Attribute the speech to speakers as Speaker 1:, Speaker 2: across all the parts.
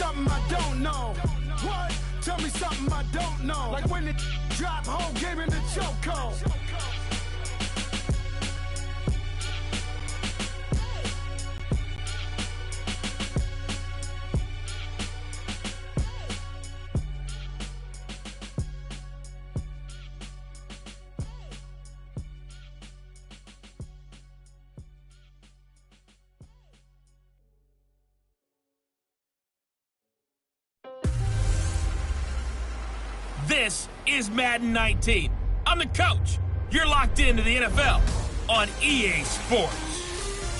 Speaker 1: something I don't know. What? Tell me something I don't know. Like when it drop, whole game in the chokehold.
Speaker 2: This is Madden 19. I'm the coach. You're locked into the NFL on EA Sports.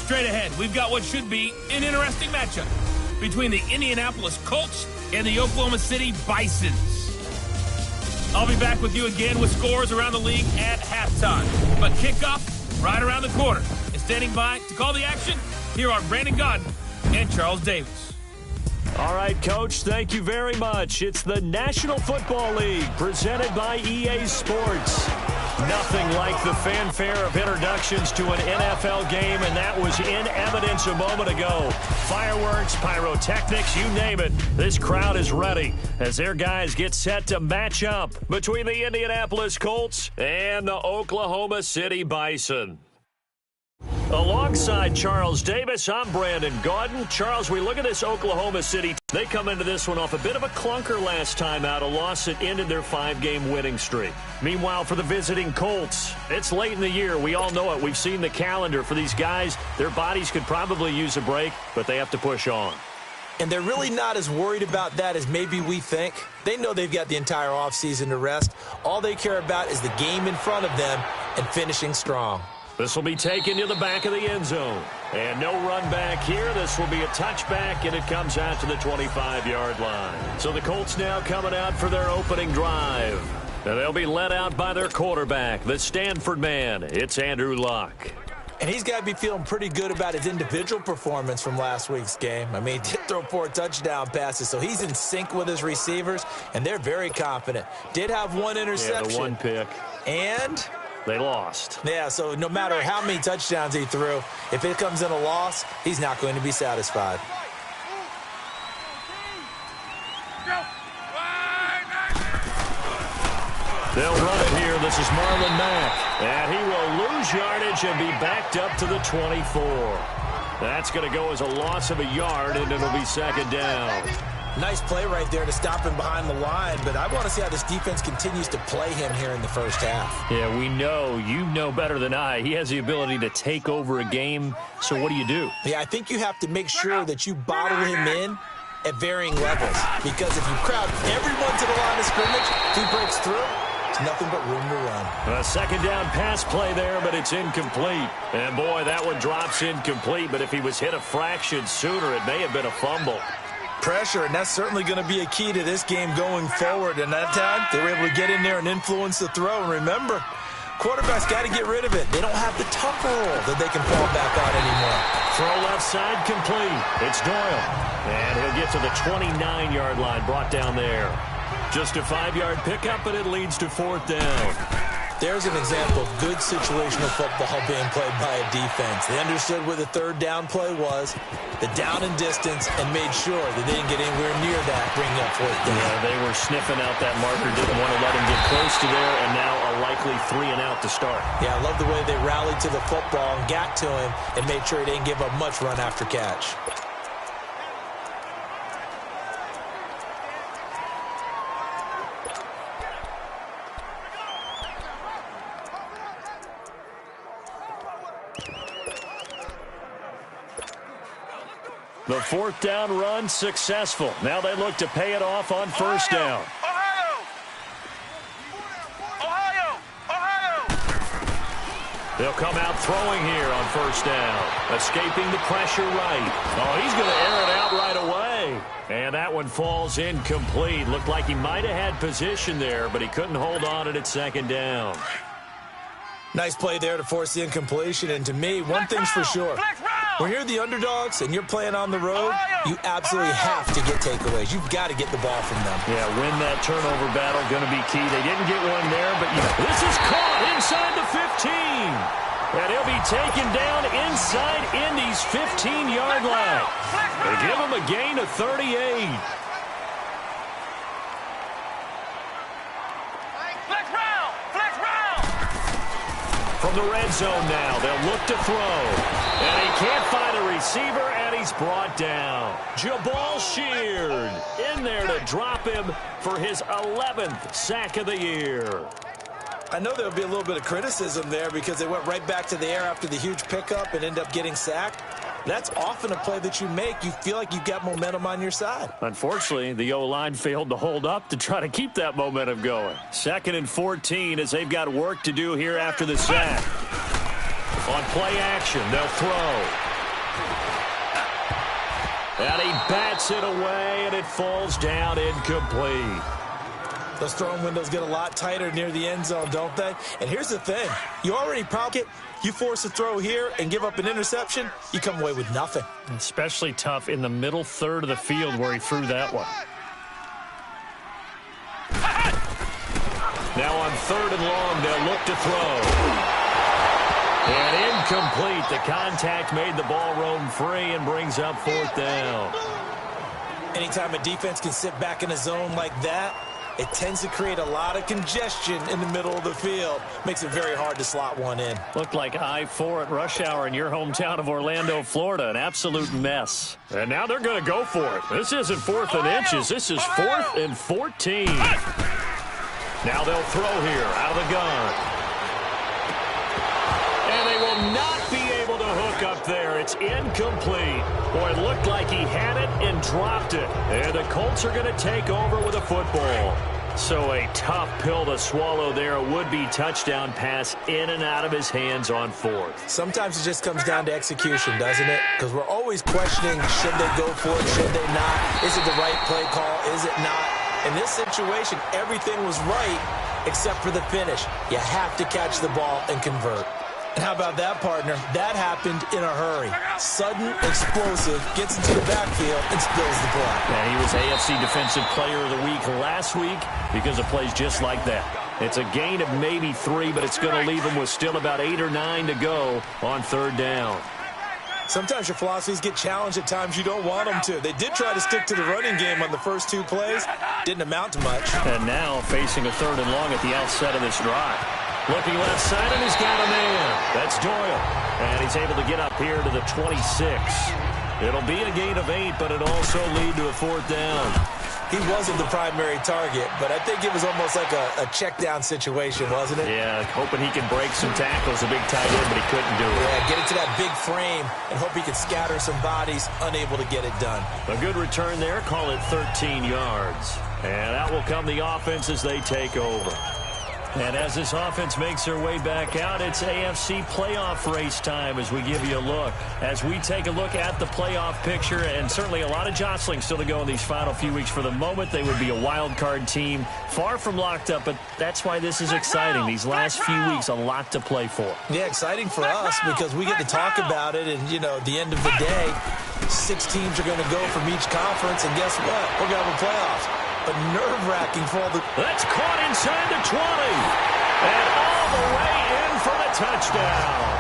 Speaker 2: Straight ahead, we've got what should be an interesting matchup between the Indianapolis Colts and the Oklahoma City BISONS. I'll be back with you again with scores around the league at halftime. But kickoff right around the corner. And standing by to call the action, here are Brandon Godden and Charles Davis.
Speaker 3: All right, Coach, thank you very much. It's the National Football League presented by EA Sports. Nothing like the fanfare of introductions to an NFL game, and that was in evidence a moment ago. Fireworks, pyrotechnics, you name it. This crowd is ready as their guys get set to match up between the Indianapolis Colts and the Oklahoma City Bison. Alongside Charles Davis, I'm Brandon Godden. Charles, we look at this Oklahoma City. They come into this one off a bit of a clunker last time out, a loss that ended their 5-game winning streak. Meanwhile, for the visiting Colts, it's late in the year. We all know it. We've seen the calendar for these guys. Their bodies could probably use a break, but they have to push on.
Speaker 4: And they're really not as worried about that as maybe we think. They know they've got the entire offseason to rest. All they care about is the game in front of them and finishing strong.
Speaker 3: This will be taken to the back of the end zone. And no run back here. This will be a touchback, and it comes out to the 25-yard line. So the Colts now coming out for their opening drive. And they'll be led out by their quarterback, the Stanford man. It's Andrew Luck.
Speaker 4: And he's got to be feeling pretty good about his individual performance from last week's game. I mean, he did throw 4 touchdown passes, so he's in sync with his receivers, and they're very confident. Did have 1 interception.
Speaker 3: Yeah, the 1 pick.
Speaker 4: And
Speaker 3: they lost.
Speaker 4: Yeah, so no matter how many touchdowns he threw, if it comes in a loss, he's not going to be satisfied.
Speaker 3: They'll run it here. This is Marlon Mack. And he will lose yardage and be backed up to the 24. That's going to go as a loss of a yard, and it'll be second down.
Speaker 4: Nice play right there to stop him behind the line, but I want to see how this defense continues to play him here in the first half.
Speaker 3: Yeah, we know. You know better than I. He has the ability to take over a game, so what do?
Speaker 4: Yeah, I think you have to make sure that you bottle him in at varying levels, because if you crowd everyone to the line of scrimmage, if he breaks through, there's nothing but room to run.
Speaker 3: A second down pass play there, but it's incomplete. And, boy, that one drops incomplete, but if he was hit a fraction sooner, it may have been a fumble.
Speaker 4: Pressure, and that's certainly going to be a key to this game going forward. And that time, they were able to get in there and influence the throw. And remember, quarterbacks got to get rid of it. They don't have the tuck roll that they can fall back on anymore.
Speaker 3: Throw left side complete. It's Doyle. And he'll get to the 29-yard line, brought down there. Just a 5-yard pickup, and it leads to 4th down.
Speaker 4: There's an example of good situational football being played by a defense. They understood where the 3rd down play was, the down and distance, and made sure that they didn't get anywhere near that, bringing up 4th down.
Speaker 3: Yeah, they were sniffing out that marker, didn't want to let him get close to there, and now a likely 3 and out to start.
Speaker 4: Yeah, I love the way they rallied to the football and got to him and made sure he didn't give up much run after catch.
Speaker 3: The 4th down run successful. Now they look to pay it off on 1st down. They'll come out throwing here on 1st down. Escaping the pressure right. Oh, he's going to air it out right away. And that one falls incomplete. Looked like he might have had position there, but he couldn't hold on it at 2nd down.
Speaker 4: Nice play there to force the incompletion. And to me, one thing's for sure. When you're the underdogs and you're playing on the road, you absolutely have to get takeaways. You've got to get the ball from them.
Speaker 3: Yeah, win that turnover battle, going to be key. They didn't get one there, but this is caught inside the 15. And he'll be taken down inside Indy's 15-yard line. They give him a gain of 38. From the red zone now, they'll look to throw. And he can't find a receiver, and he's brought down. Jabal Sheard in there to drop him for his 11th sack of the year.
Speaker 4: I know there'll be a little bit of criticism there because they went right back to the air after the huge pickup and end up getting sacked. That's often a play that you make. You feel like you've got momentum on your side.
Speaker 3: Unfortunately, the O-line failed to hold up to try to keep that momentum going. 2nd and 14 as they've got work to do here after the sack. On play action, they'll throw. And he bats it away, and it falls down incomplete.
Speaker 4: Those throwing windows get a lot tighter near the end zone, don't they? And here's the thing. You already pocket, you force a throw here and give up an interception, you come away with nothing.
Speaker 3: Especially tough in the middle third of the field where he threw that one. Now on 3rd and long, they'll look to throw. And incomplete. The contact made the ball roam free and brings up 4th down.
Speaker 4: Anytime a defense can sit back in a zone like that, it tends to create a lot of congestion in the middle of the field. Makes it very hard to slot one in.
Speaker 3: Looked like I-4 at rush hour in your hometown of Orlando, Florida. An absolute mess. And now they're going to go for it. This isn't 4th and inches. This is 4th and 14. Now they'll throw here out of the gun. And they will not be able to hook up there. It's incomplete. Boy, it looked like he had it and dropped it. And the Colts are going to take over with a football. So a tough pill to swallow there. A would-be touchdown pass in and out of his hands on 4th.
Speaker 4: Sometimes it just comes down to execution, doesn't it? Because we're always questioning, should they go for it, should they not? Is it the right play call? Is it not? In this situation, everything was right except for the finish. You have to catch the ball and convert. And how about that, partner? That happened in a hurry. Sudden, explosive, gets into the backfield, and spills the play.
Speaker 3: And he was AFC Defensive Player of the Week last week because of plays just like that. It's a gain of maybe 3, but it's going to leave him with still about 8 or 9 to go on 3rd down.
Speaker 4: Sometimes your philosophies get challenged at times you don't want them to. They did try to stick to the running game on the first 2 plays. Didn't amount to much.
Speaker 3: And now facing a 3rd and long at the outset of this drive. Looking left side, and he's got a man. That's Doyle. And he's able to get up here to the 26. It'll be a gain of 8, but it'll also lead to a 4th down.
Speaker 4: He wasn't the primary target, but I think it was almost like a check down situation, wasn't it?
Speaker 3: Yeah, hoping he can break some tackles, a big tight end, but he couldn't do it.
Speaker 4: Yeah, get it to that big frame and hope he can scatter some bodies, unable to get it done.
Speaker 3: A good return there, call it 13 yards. And out will come the offense as they take over. And as this offense makes their way back out, it's AFC playoff race time as we give you a look. As we take a look at the playoff picture, and certainly a lot of jostling still to go in these final few weeks. For the moment, they would be a wild card team, far from locked up, but that's why this is exciting. These last few weeks, a lot to play for.
Speaker 4: Yeah, exciting for us because we get to talk about it, and, you know, at the end of the day, 6 teams are going to go from each conference, and guess what? We're going to have a playoffs. But nerve-wracking for all the...
Speaker 3: That's caught inside the 20. And all the way in for the touchdown.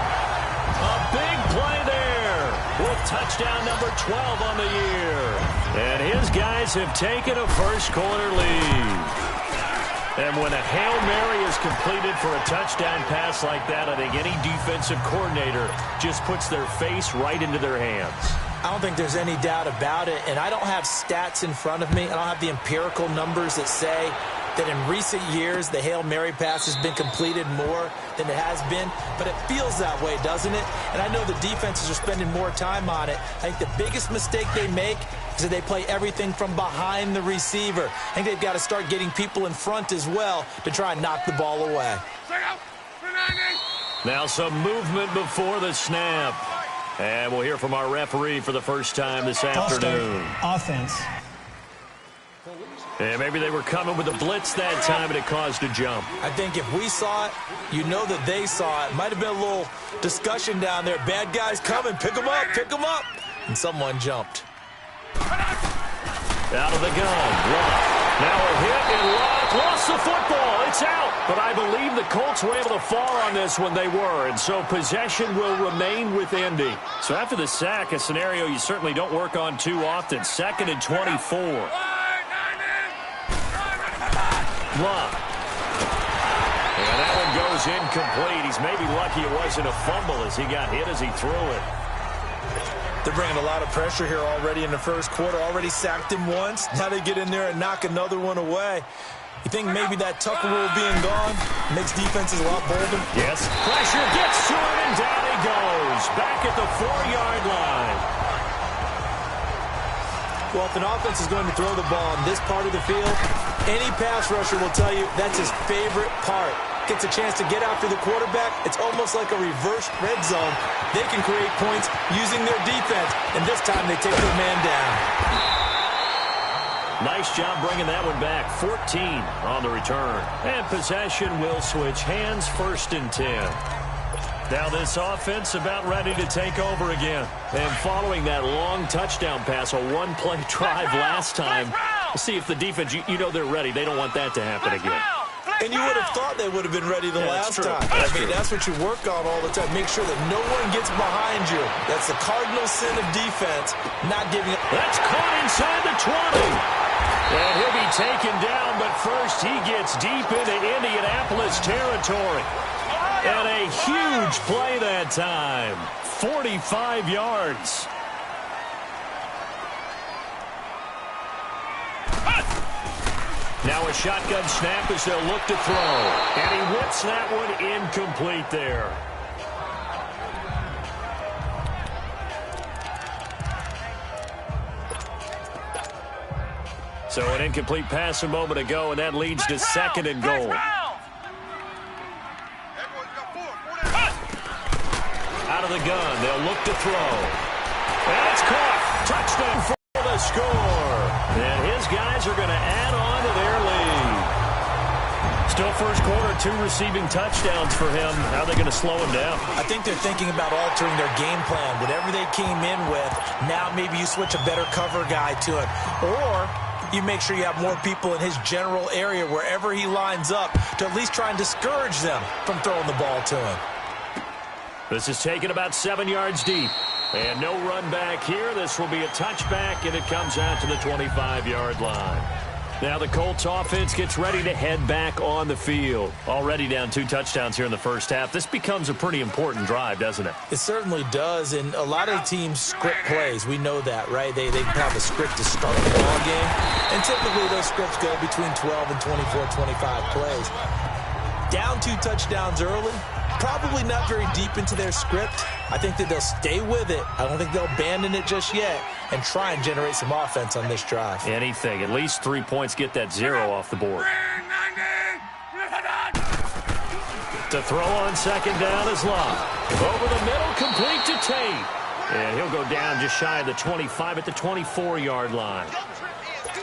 Speaker 3: A big play there with touchdown number 12 on the year. And his guys have taken a first-quarter lead. And when a Hail Mary is completed for a touchdown pass like that, I think any defensive coordinator just puts their face right into their hands.
Speaker 4: I don't think there's any doubt about it, and I don't have stats in front of me. I don't have the empirical numbers that say that in recent years the Hail Mary pass has been completed more than it has been, but it feels that way, doesn't it? And I know the defenses are spending more time on it. I think the biggest mistake they make is that they play everything from behind the receiver. I think they've got to start getting people in front as well to try and knock the ball away.
Speaker 3: Now some movement before the snap. And we'll hear from our referee for the first time this afternoon.
Speaker 5: Offense.
Speaker 3: And maybe they were coming with a blitz that time, and it caused a jump.
Speaker 4: I think if we saw it, you know that they saw it. Might have been a little discussion down there. Bad guys coming. Pick them up. Pick them up. And someone jumped.
Speaker 3: Out of the gun. Lock. Now a hit and Lock lost the football. It's out, but I believe the Colts were able to fall on this when they were, and so possession will remain with Indy. So after the sack, a scenario you certainly don't work on too often. 2nd and 24. Love. And that one goes incomplete. He's maybe lucky it wasn't a fumble as he got hit as he threw it.
Speaker 4: They're bringing a lot of pressure here already in the first quarter. Already sacked him once. Now they get in there and knock another one away. You think maybe that Tucker rule being gone makes defenses a lot bolder?
Speaker 3: Yes. Pressure gets to him, and down he goes. Back at the 4-yard line.
Speaker 4: Well, if an offense is going to throw the ball in this part of the field, any pass rusher will tell you that's his favorite part. Gets a chance to get after the quarterback. It's almost like a reverse red zone. They can create points using their defense, and this time they take their man down.
Speaker 3: Nice job bringing that one back. 14 on the return. And possession will switch hands. 1st and 10. Now this offense about ready to take over again. And following that long touchdown pass, a one-play drive last time. See if the defense, you know they're ready. They don't want that to happen again.
Speaker 4: And you would have thought they would have been ready the last time. I mean, that's what you work on all the time. Make sure that no one gets behind you. That's the cardinal sin of defense, not giving up.
Speaker 3: That's caught inside the 20. And he'll be taken down, but first he gets deep into Indianapolis territory. And a huge play that time. 45 yards. Now a shotgun snap as they'll look to throw. And he whips that one incomplete there. So an incomplete pass a moment ago, and that leads to 2nd and goal. Out of the gun, they'll look to throw. And it's caught. Touchdown for the score. And his guys are going to add on to their lead. Still first quarter, 2 receiving touchdowns for him. How are they going to slow him down?
Speaker 4: I think they're thinking about altering their game plan. Whatever they came in with, now maybe you switch a better cover guy to him. Or you make sure you have more people in his general area wherever he lines up to at least try and discourage them from throwing the ball to him.
Speaker 3: This is taken about 7 yards deep. And no run back here. This will be a touchback, and it comes out to the 25-yard line. Now the Colts offense gets ready to head back on the field. Already down 2 touchdowns here in the first half. This becomes a pretty important drive, doesn't it?
Speaker 4: It certainly does, and a lot of teams script plays. We know that, right? They have a script to start the ball game, and typically those scripts go between 12 and 24, 25 plays. Down 2 touchdowns early, probably not very deep into their script. I think that they'll stay with it. I don't think they'll abandon it just yet and try and generate some offense on this drive.
Speaker 3: Anything. At least 3 points, get that 0 off the board. To throw on 2nd down is Love. Over the middle, complete to Tate. And he'll go down just shy of the 25 at the 24-yard line.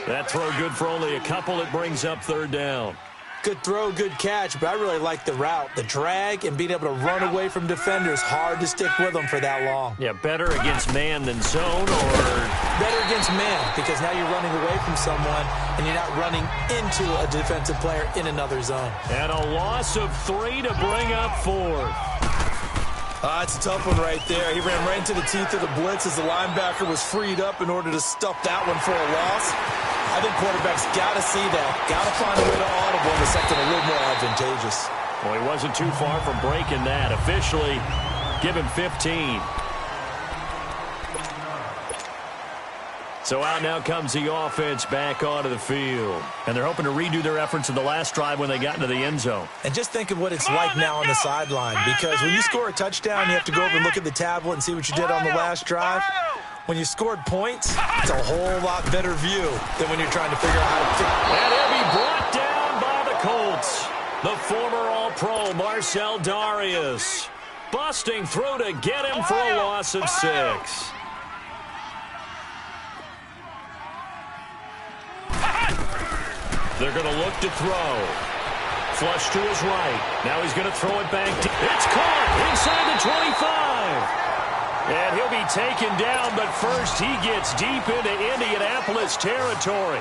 Speaker 3: That throw good for only a couple. It brings up 3rd down.
Speaker 4: Good throw, good catch, but I really like the route. The drag and being able to run away from defenders, hard to stick with them for that long.
Speaker 3: Yeah, better against man than zone, or?
Speaker 4: Better against man, because now you're running away from someone and you're not running into a defensive player in another zone.
Speaker 3: And a loss of 3 to bring up 4th.
Speaker 4: It's a tough one right there. He ran right into the teeth of the blitz as the linebacker was freed up in order to stuff that one for a loss. I think quarterbacks got to see that. Got to find a way to audible to something a little more advantageous.
Speaker 3: Well, he wasn't too far from breaking that. Officially, give him 15. So out now comes the offense back onto the field. And they're hoping to redo their efforts in the last drive when they got into the end zone.
Speaker 4: And just think of what it's like now on the sideline. Because when you score a touchdown, you have to go over and look at the tablet and see what you did on the last drive. When you scored points, it's a whole lot better view than when you're trying to figure out how to fix it.
Speaker 3: And he'll be brought down by the Colts. The former All-Pro Marcel Darius busting through to get him for a loss of 6. They're going to look to throw. Flush to his right. Now he's going to throw it back. It's caught inside the 25. And he'll be taken down, but first he gets deep into Indianapolis territory.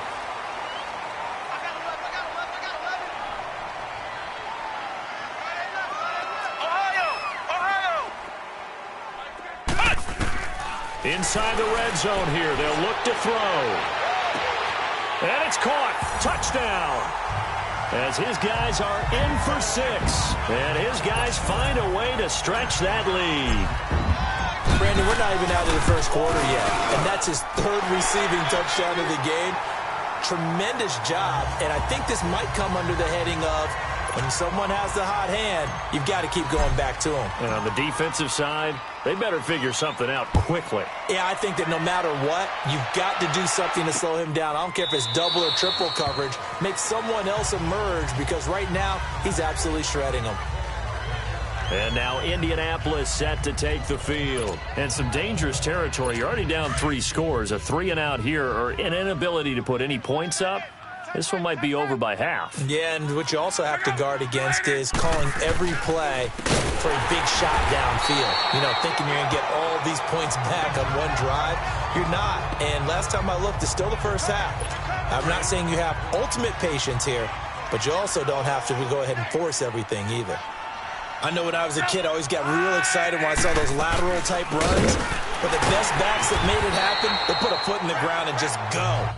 Speaker 3: Inside the red zone here. They'll look to throw. And it's caught. Touchdown. As his guys are in for 6. And his guys find a way to stretch that lead.
Speaker 4: Brandon, we're not even out of the first quarter yet. And that's his 3rd receiving touchdown of the game. Tremendous job. And I think this might come under the heading of when someone has the hot hand, you've got to keep going back to them.
Speaker 3: And on the defensive side, they better figure something out quickly.
Speaker 4: Yeah, I think that no matter what, you've got to do something to slow him down. I don't care if it's double or triple coverage. Make someone else emerge because right now he's absolutely shredding them.
Speaker 3: And now Indianapolis set to take the field. And some dangerous territory. You're already down 3 scores. A 3-and-out here or an inability to put any points up. This one might be over by half.
Speaker 4: Yeah, and what you also have to guard against is calling every play for a big shot downfield. You know, thinking you're going to get all these points back on one drive. You're not. And last time I looked, it's still the first half. I'm not saying you have ultimate patience here, but you also don't have to go ahead and force everything either. I know when I was a kid, I always got real excited when I saw those lateral-type runs. But the best backs that made it happen, they put a foot in the ground and just go.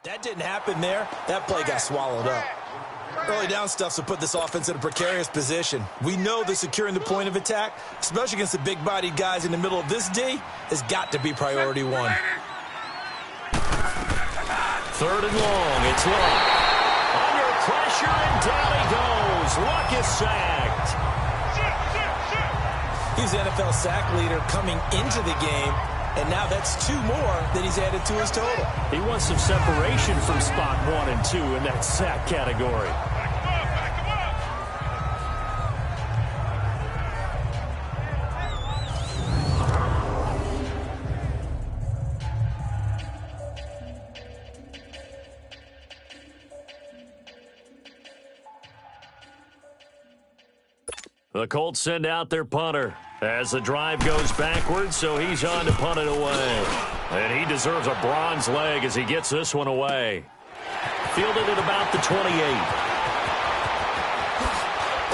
Speaker 4: That didn't happen there. That play got swallowed up. Early down stuff to put this offense in a precarious position. We know that securing the point of attack, especially against the big-bodied guys in the middle of this D, has got to be priority one.
Speaker 3: Third and long. It's Luck. Under pressure, and down he goes. Luck is sacked.
Speaker 4: He's the NFL sack leader coming into the game, and now that's 2 more that he's added to his total.
Speaker 3: He wants some separation from spot 1 and 2 in that sack category. The Colts send out their punter as the drive goes backwards, so he's on to punt it away. And he deserves a bronze leg as he gets this one away. Fielded at about the 28.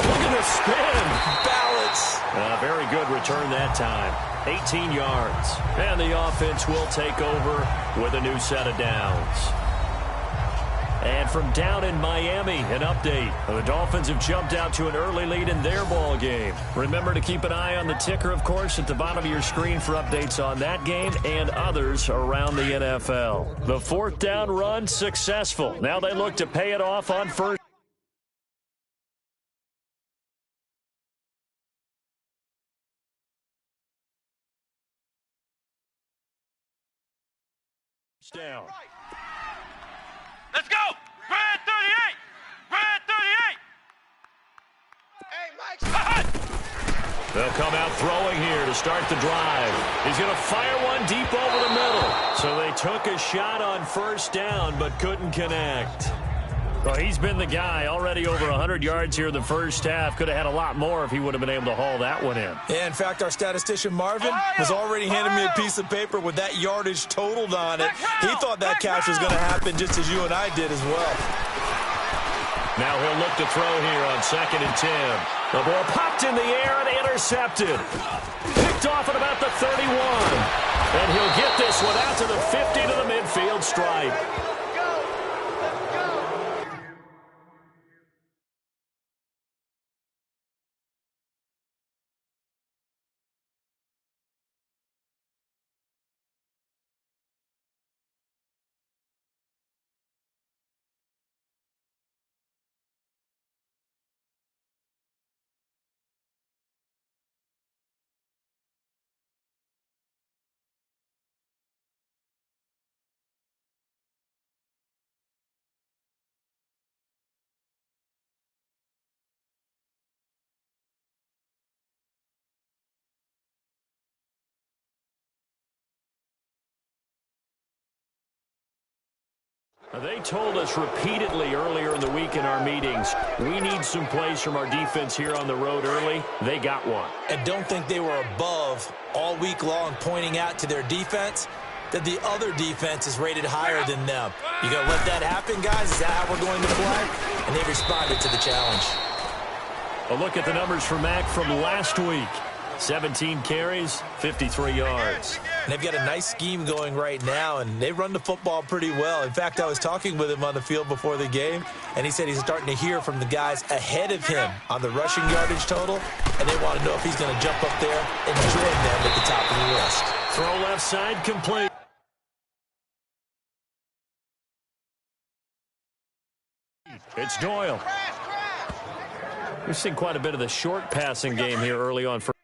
Speaker 3: Look at the spin.
Speaker 4: Balance.
Speaker 3: A very good return that time. 18 yards. And the offense will take over with a new set of downs. And from down in Miami, an update. The Dolphins have jumped out to an early lead in their ball game. Remember to keep an eye on the ticker, of course, at the bottom of your screen for updates on that game and others around the NFL. The 4th down run successful. Now they look to pay it off on first down.
Speaker 2: Let's go! Red 38! Red 38! Hey, Mike!
Speaker 3: They'll come out throwing here to start the drive. He's going to fire one deep over the middle. So they took a shot on first down but couldn't connect. Well, he's been the guy. Already over 100 yards here in the first half. Could have had a lot more if he would have been able to haul that one in.
Speaker 4: Yeah, in fact, our statistician Marvin has already handed me a piece of paper with that yardage totaled on it. He thought that catch was going to happen just as you and I did as well.
Speaker 3: Now he'll look to throw here on 2nd and 10. The ball popped in the air and intercepted. Picked off at about the 31. And he'll get this one out to the 50 to the midfield stripe. They told us repeatedly earlier in the week in our meetings, we need some plays from our defense here on the road early. They got one.
Speaker 4: And don't think they were above all week long pointing out to their defense that the other defense is rated higher than them. You going to let that happen, guys? Is that how we're going to play? And they responded to the challenge.
Speaker 3: A look at the numbers for Mack from last week. 17 carries, 53 yards.
Speaker 4: And they've got a nice scheme going right now, and they run the football pretty well. In fact, I was talking with him on the field before the game, and he said he's starting to hear from the guys ahead of him on the rushing yardage total, and they want to know if he's going to jump up there and join them at the top of the list.
Speaker 3: Throw left side complete. It's Doyle. We've seen quite a bit of the short passing game here early on for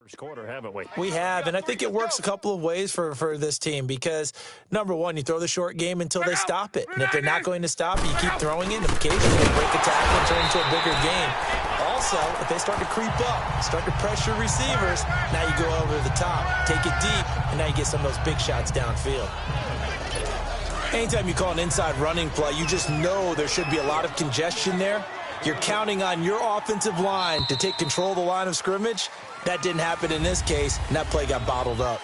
Speaker 3: First quarter, haven't we?
Speaker 4: We have, and I think it works a couple of ways for this team because, number one, you throw the short game until they stop it. And if they're not going to stop it, you keep throwing it, and occasionally they break a tackle and turn into a bigger game. Also, if they start to creep up, start to pressure receivers, now you go over the top, take it deep, and now you get some of those big shots downfield. Anytime you call an inside running play, you just know there should be a lot of congestion there. You're counting on your offensive line to take control of the line of scrimmage. That didn't happen in this case, and that play got bottled up.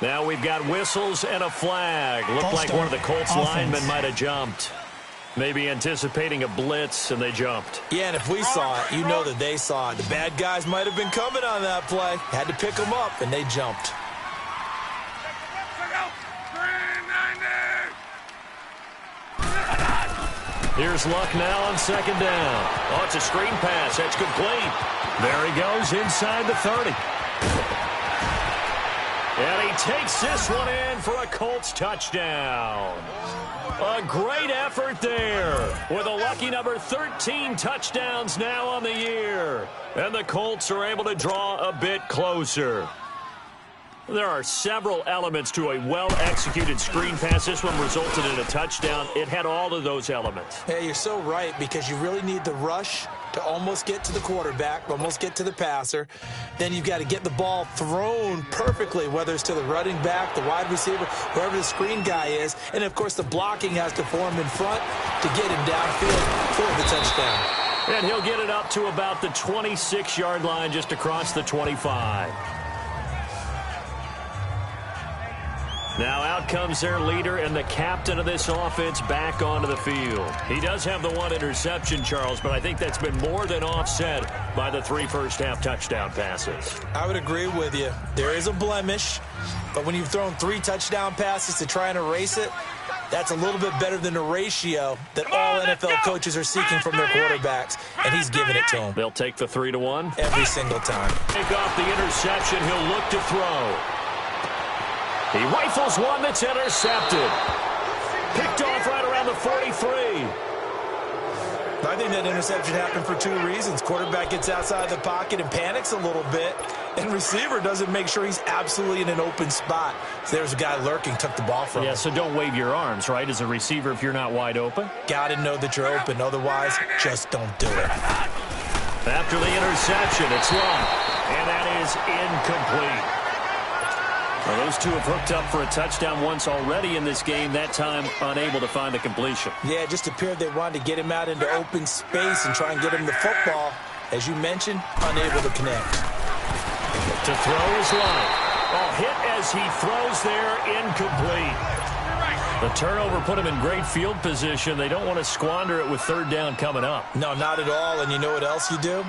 Speaker 3: Now we've got whistles and a flag. Looked like one of the Colts linemen might have jumped. Maybe anticipating a blitz, and they jumped.
Speaker 4: Yeah, and if we saw it, you know that they saw it. The bad guys might have been coming on that play. Had to pick them up, and they jumped.
Speaker 3: Here's Luck now on second down. Oh, it's a screen pass. That's complete. There he goes inside the 30. And he takes this one in for a Colts touchdown. A great effort there with a lucky number 13 touchdowns now on the year. And the Colts are able to draw a bit closer. There are several elements to a well-executed screen pass. This one resulted in a touchdown. It had all of those elements.
Speaker 4: Yeah, you're so right because you really need the rush to almost get to the quarterback, almost get to the passer. Then you've got to get the ball thrown perfectly, whether it's to the running back, the wide receiver, wherever the screen guy is. And, of course, the blocking has to form in front to get him downfield for the touchdown.
Speaker 3: And he'll get it up to about the 26-yard line just across the 25. Now out comes their leader and the captain of this offense back onto the field. He does have the one interception, Charles, but I think that's been more than offset by the 3 first-half touchdown passes.
Speaker 4: I would agree with you. There is a blemish, but when you've thrown 3 touchdown passes to try and erase it, that's a little bit better than the ratio that all NFL coaches are seeking from their quarterbacks, and he's giving it to them.
Speaker 3: They'll take the 3-1.
Speaker 4: Every single time.
Speaker 3: Take off the interception. He'll look to throw. He rifles one that's intercepted. Picked off right around the 43.
Speaker 4: I think that interception happened for 2 reasons. Quarterback gets outside the pocket and panics a little bit, and receiver doesn't make sure he's absolutely in an open spot. So there's a guy lurking, took the ball from him.
Speaker 3: Yeah, so don't wave your arms, right, as a receiver if you're not wide open?
Speaker 4: Got to know that you're open. Otherwise, just don't do it.
Speaker 3: After the interception, it's long, and that is incomplete. Well, those two have hooked up for a touchdown once already in this game, that time unable to find the completion.
Speaker 4: Yeah, it just appeared they wanted to get him out into open space and try and get him the football. As you mentioned, unable to connect.
Speaker 3: To throw is long. Oh, hit as he throws there, incomplete. The turnover put him in great field position. They don't want to squander it with 3rd down coming up.
Speaker 4: No, not at all. And you know what else you do?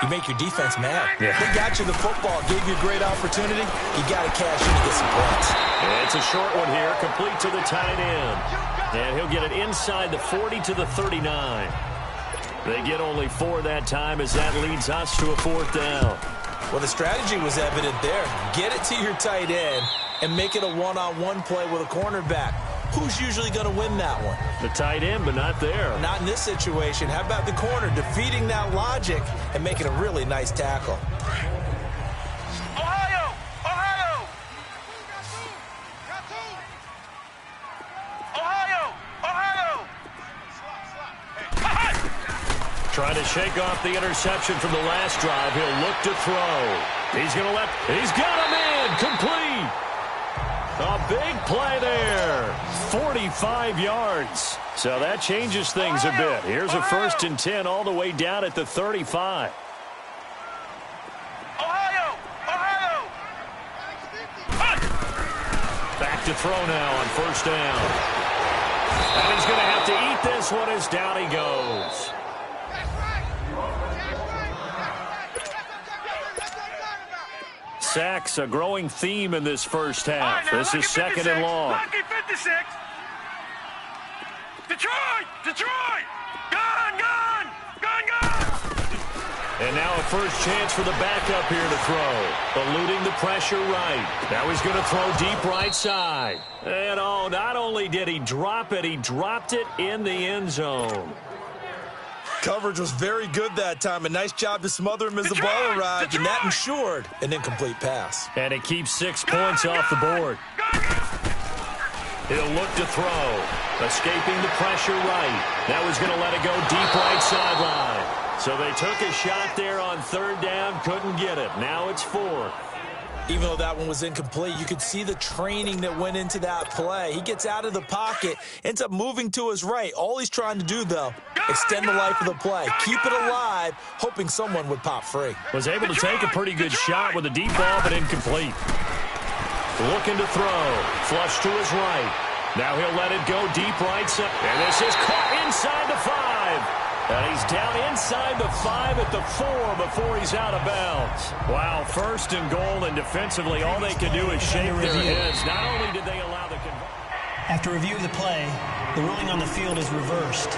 Speaker 4: You make your defense mad.
Speaker 3: Yeah.
Speaker 4: They got you the football, gave you a great opportunity. You got to cash in to get some points.
Speaker 3: And it's a short one here, complete to the tight end. And he'll get it inside the 40 to the 39. They get only 4 that time as that leads us to a 4th down.
Speaker 4: Well, the strategy was evident there. Get it to your tight end and make it a one-on-one play with a cornerback. Who's usually going to win that one?
Speaker 3: The tight end, but not there.
Speaker 4: Not in this situation. How about the corner defeating that logic and making a really nice tackle?
Speaker 1: Ohio! Ohio! Ohio! Ohio!
Speaker 3: Trying to shake off the interception from the last drive. He'll look to throw. He's going to he's got him in. Complete. A big play there. 45 yards. So that changes things a bit. Here's a 1st and 10 all the way down at the 35.
Speaker 1: Ohio! Ohio!
Speaker 3: Back to throw now on 1st down. And he's going to have to eat this one as down he goes. Sacks, a growing theme in this first half. This is 2nd and long.
Speaker 1: Lucky 56. Detroit! Detroit! Gun! Gun! Gun! Gun!
Speaker 3: And now a first chance for the backup here to throw. Eluding the pressure right. Now he's going to throw deep right side. And oh, not only did he drop it, he dropped it in the end zone.
Speaker 4: Coverage was very good that time. A nice job to smother him as the ball arrived, and that ensured an incomplete pass.
Speaker 3: And it keeps 6 points off the board. He'll look to throw. Escaping the pressure right. Now he's going to let it go deep right sideline. So they took a shot there on third down, couldn't get it. Now it's 4.
Speaker 4: Even though that one was incomplete, you could see the training that went into that play. He gets out of the pocket, ends up moving to his right. All he's trying to do, though, extend the life of the play, keep it alive, hoping someone would pop free.
Speaker 3: Was able to take a pretty good shot with a deep ball, but incomplete. Looking to throw. Flush to his right. Now he'll let it go deep right side. And this is caught inside the 5. And he's down inside the 5 at the 4 before he's out of bounds. Wow, first and goal, and defensively all they can do is shake their heads. Not only did they allow the conversion.
Speaker 5: After review of the play, the ruling on the field is reversed.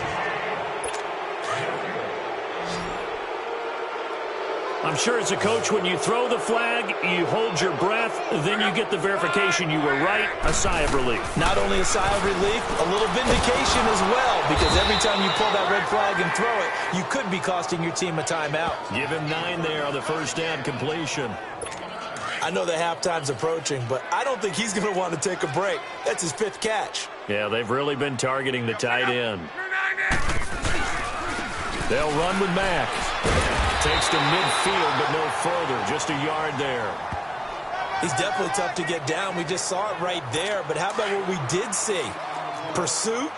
Speaker 3: I'm sure as a coach, when you throw the flag, you hold your breath, then you get the verification you were right, a sigh of relief.
Speaker 4: Not only a sigh of relief, a little vindication as well, because every time you pull that red flag and throw it, you could be costing your team a timeout.
Speaker 3: Give him 9 there on the first down completion.
Speaker 4: I know the halftime's approaching, but I don't think he's going to want to take a break. That's his 5th catch.
Speaker 3: Yeah, they've really been targeting the tight end. They'll run with Mack. Takes to midfield, but no further. Just a yard there.
Speaker 4: He's definitely tough to get down. We just saw it right there. But how about what we did see? Pursuit,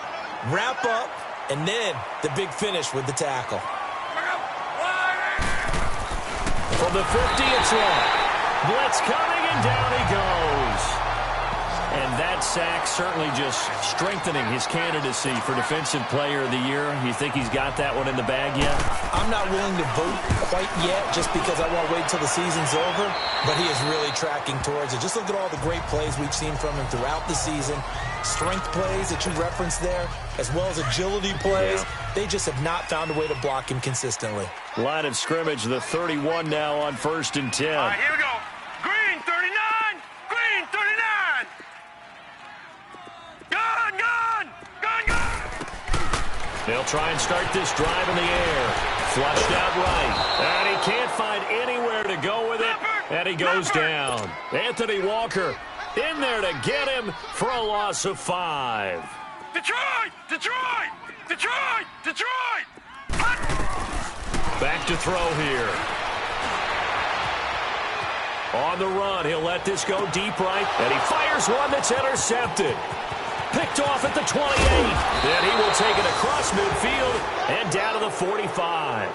Speaker 4: wrap up, and then the big finish with the tackle.
Speaker 3: From the 50, it's long. Blitz coming, and down he goes. And that sack certainly just strengthening his candidacy for Defensive Player of the Year. You think he's got that one in the bag yet?
Speaker 4: I'm not willing to vote quite yet just because I want to wait until the season's over, but he is really tracking towards it. Just look at all the great plays we've seen from him throughout the season. Strength plays that you referenced there, as well as agility plays. They just have not found a way to block him consistently.
Speaker 3: Line of scrimmage, the 31 now on 1st and 10.
Speaker 1: All right, here we go. Green 39. Green 39.
Speaker 3: They'll try and start this drive in the air. Flushed out right. And he can't find anywhere to go with it. And he goes down. Anthony Walker in there to get him for a loss of 5.
Speaker 1: Detroit! Detroit! Detroit! Detroit!
Speaker 3: Back to throw here. On the run, he'll let this go deep right. And he fires one that's intercepted. Picked off at the 28. Then he will take it across midfield and down to the 45.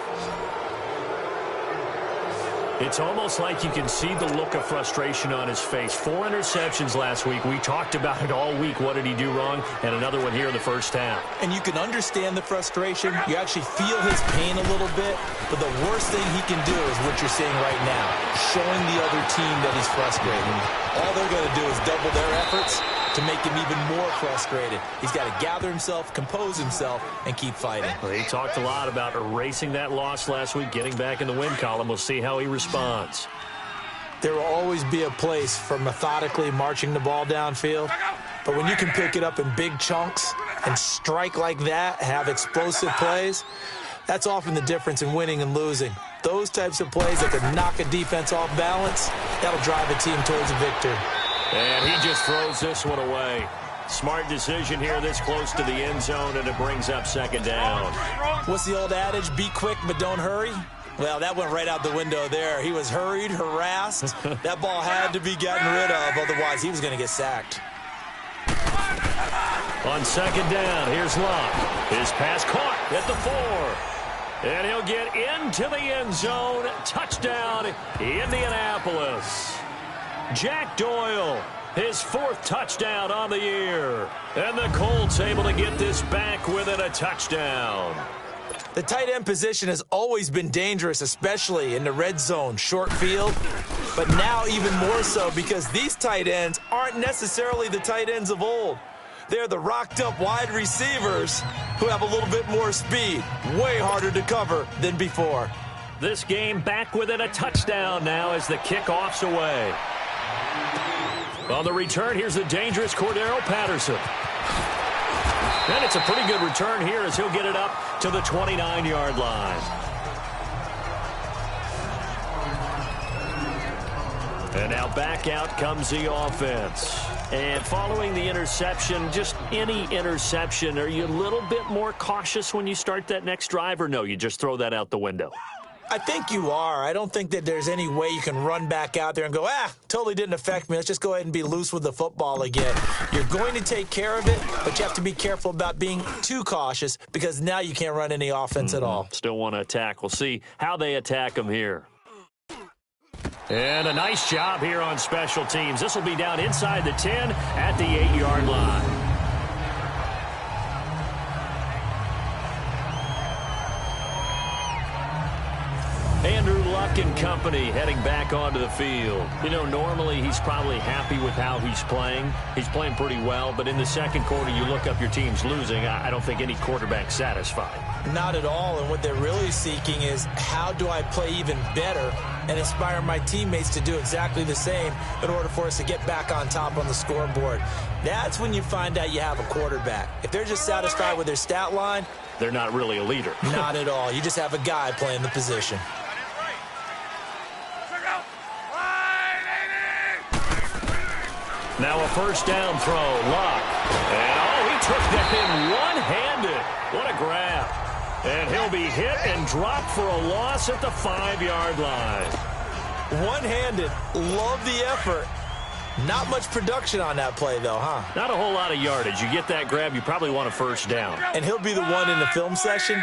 Speaker 3: It's almost like you can see the look of frustration on his face. 4 interceptions last week. We talked about it all week. What did he do wrong? And another one here in the first half.
Speaker 4: And you can understand the frustration. You actually feel his pain a little bit. But the worst thing he can do is what you're seeing right now, showing the other team that he's frustrated. All they're going to do is double their efforts to make him even more frustrated. He's got to gather himself, compose himself, and keep fighting.
Speaker 3: Well, he talked a lot about erasing that loss last week, getting back in the win column. We'll see how he responds.
Speaker 4: There will always be a place for methodically marching the ball downfield, but when you can pick it up in big chunks and strike like that, have explosive plays, that's often the difference in winning and losing. Those types of plays that can knock a defense off balance, that'll drive a team towards a victory.
Speaker 3: And he just throws this one away. Smart decision here this close to the end zone, and it brings up 2nd down.
Speaker 4: What's the old adage? Be quick, but don't hurry. Well, that went right out the window there. He was hurried, harassed. That ball had to be gotten rid of, otherwise he was going to get sacked.
Speaker 3: On 2nd down, here's Locke. His pass caught at the 4. And he'll get into the end zone. Touchdown, Indianapolis. Jack Doyle, his 4th touchdown on the year. And the Colts able to get this back within a touchdown.
Speaker 4: The tight end position has always been dangerous, especially in the red zone, short field. But now even more so because these tight ends aren't necessarily the tight ends of old. They're the rocked-up wide receivers who have a little bit more speed, way harder to cover than before.
Speaker 3: This game back within a touchdown now as the kickoff's away. On the return, here's the dangerous Cordero Patterson. And it's a pretty good return here as he'll get it up to the 29-yard line. And now back out comes the offense. And following the interception, just any interception, are you a little bit more cautious when you start that next drive, or no, you just throw that out the window?
Speaker 4: I think you are. I don't think that there's any way you can run back out there and go, totally didn't affect me. Let's just go ahead and be loose with the football again. You're going to take care of it, but you have to be careful about being too cautious because now you can't run any offense at all.
Speaker 3: Still want to attack. We'll see how they attack them here. And a nice job here on special teams. This will be down inside the 10 at the 8-yard line. Andrew Luck and company heading back onto the field. You know, normally he's probably happy with how he's playing. He's playing pretty well, but in the second quarter, you look up your team's losing. I don't think any quarterback's satisfied.
Speaker 4: Not at all, and what they're really seeking is how do I play even better and inspire my teammates to do exactly the same in order for us to get back on top on the scoreboard. That's when you find out you have a quarterback. If they're just satisfied with their stat line,
Speaker 3: they're not really a leader.
Speaker 4: Not at all. You just have a guy playing the position.
Speaker 3: Now a first down throw, Luck. And, he took that in one-handed. What a grab. And he'll be hit and dropped for a loss at the 5-yard line.
Speaker 4: One-handed. Love the effort. Not much production on that play, though, huh?
Speaker 3: Not a whole lot of yardage. You get that grab, you probably want a first down.
Speaker 4: And he'll be the one in the film session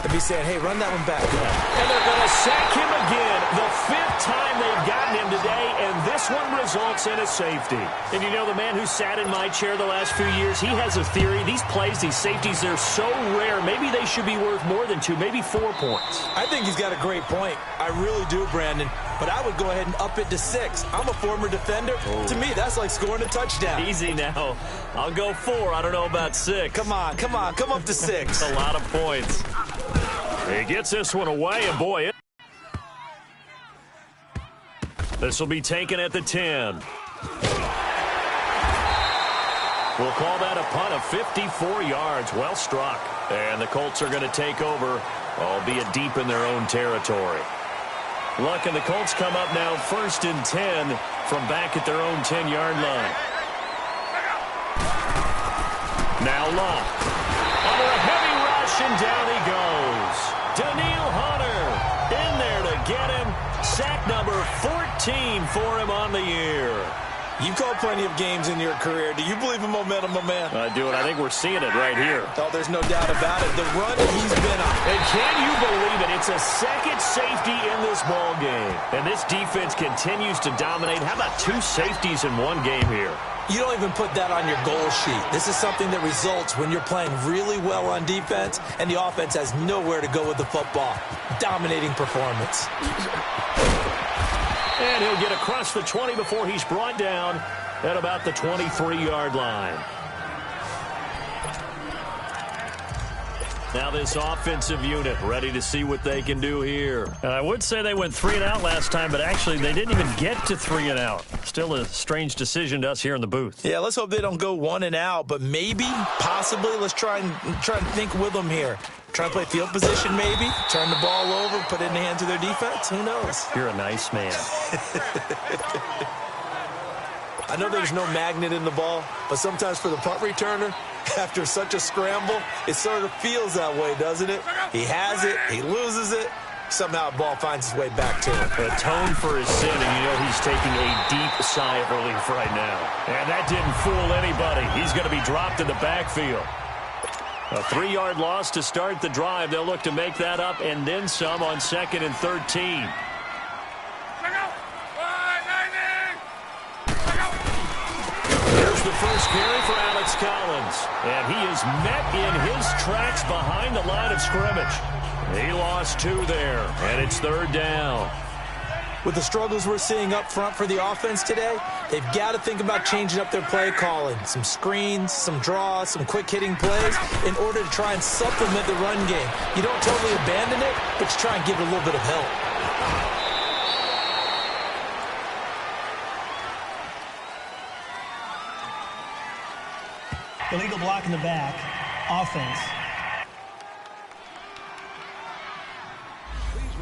Speaker 4: to be saying, hey, run that one back.
Speaker 3: And they're going to sack him again. The 5th time they've gotten him today, and this one results in a safety. And you know, the man who sat in my chair the last few years, he has a theory. These plays, these safeties, they're so rare. Maybe they should be worth more than 2, maybe 4 points.
Speaker 4: I think he's got a great point. I really do, Brandon. But I would go ahead and up it to 6. I'm a former defender. To me, that's like scoring a touchdown.
Speaker 3: Easy now. I'll go 4. I don't know about 6.
Speaker 4: Come on. Come up to 6.
Speaker 3: A lot of points. He gets this one away, and boy, this will be taken at the 10. We'll call that a punt of 54 yards. Well struck. And the Colts are going to take over, albeit deep in their own territory. Luck and the Colts come up now 1st and 10 from back at their own 10-yard line. Now Luck. Under a heavy rush, and down he goes. Daniil Hunter in there to get him. Sack number 14 for him on the year.
Speaker 4: You've called plenty of games in your career. Do you believe in momentum, my man?
Speaker 3: I do, and I think we're seeing it right here.
Speaker 4: Oh, there's no doubt about it. The run he's been on.
Speaker 3: And can you believe it? It's a second safety in this ball game. And this defense continues to dominate. How about 2 safeties in one game here?
Speaker 4: You don't even put that on your goal sheet. This is something that results when you're playing really well on defense and the offense has nowhere to go with the football. Dominating performance.
Speaker 3: And he'll get across the 20 before he's brought down at about the 23-yard line. Now this offensive unit ready to see what they can do here.
Speaker 6: And I would say they went 3 and out last time, but actually they didn't even get to 3 and out. Still a strange decision to us here in the booth.
Speaker 4: Yeah, let's hope they don't go 1 and out, but maybe, possibly, let's try and think with them here. Try and play field position maybe, turn the ball over, put it in the hands of their defense. Who knows?
Speaker 6: You're a nice man.
Speaker 4: I know there's no magnet in the ball, but sometimes for the punt returner, after such a scramble, it sort of feels that way, doesn't it? He has it, he loses it, somehow the ball finds its way back to him.
Speaker 3: Atone for his sin, and you know he's taking a deep sigh of relief right now. And that didn't fool anybody. He's going to be dropped in the backfield. A 3-yard loss to start the drive. They'll look to make that up and then some on 2nd and 13. Here's the first carry for Alex Collins. And he is met in his tracks behind the line of scrimmage. He lost 2 there, and it's 3rd down.
Speaker 4: With the struggles we're seeing up front for the offense today, they've got to think about changing up their play calling. Some screens, some draws, some quick-hitting plays in order to try and supplement the run game. You don't totally abandon it, but you try and give it a little bit of help.
Speaker 5: Illegal block in the back. Offense.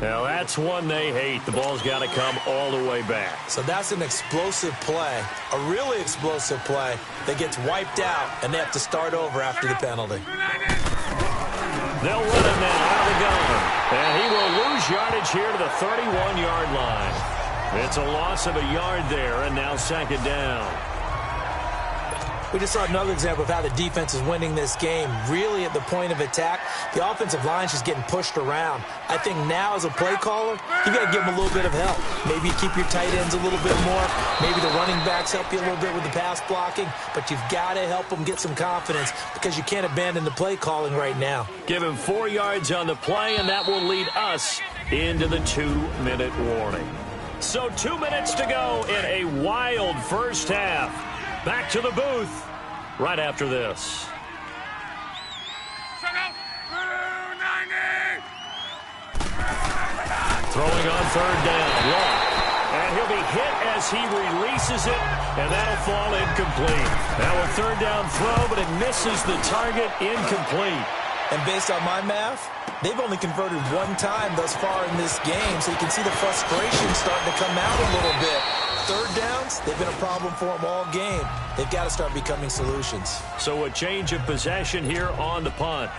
Speaker 3: Now, that's one they hate. The ball's got to come all the way back.
Speaker 4: So that's an explosive play, a really explosive play that gets wiped out, and they have to start over after the penalty.
Speaker 3: They'll run him now out of the gun. And he will lose yardage here to the 31-yard line. It's a loss of a yard there, and now second down.
Speaker 4: We just saw another example of how the defense is winning this game. Really at the point of attack, the offensive line's just getting pushed around. I think now as a play caller, you got to give them a little bit of help. Maybe keep your tight ends a little bit more. Maybe the running backs help you a little bit with the pass blocking. But you've got to help them get some confidence because you can't abandon the play calling right now.
Speaker 3: Give him 4 yards on the play, and that will lead us into the 2-minute warning. So 2 minutes to go in a wild first half. Back to the booth right after this. Throwing on third down. Long. And he'll be hit as he releases it, and that'll fall incomplete. Now a third down throw, but it misses the target, incomplete.
Speaker 4: And based on my math, they've only converted one time thus far in this game, so you can see the frustration starting to come out a little bit. Third downs, they've been a problem for them all game. They've got to start becoming solutions.
Speaker 3: So a change of possession here on the punt.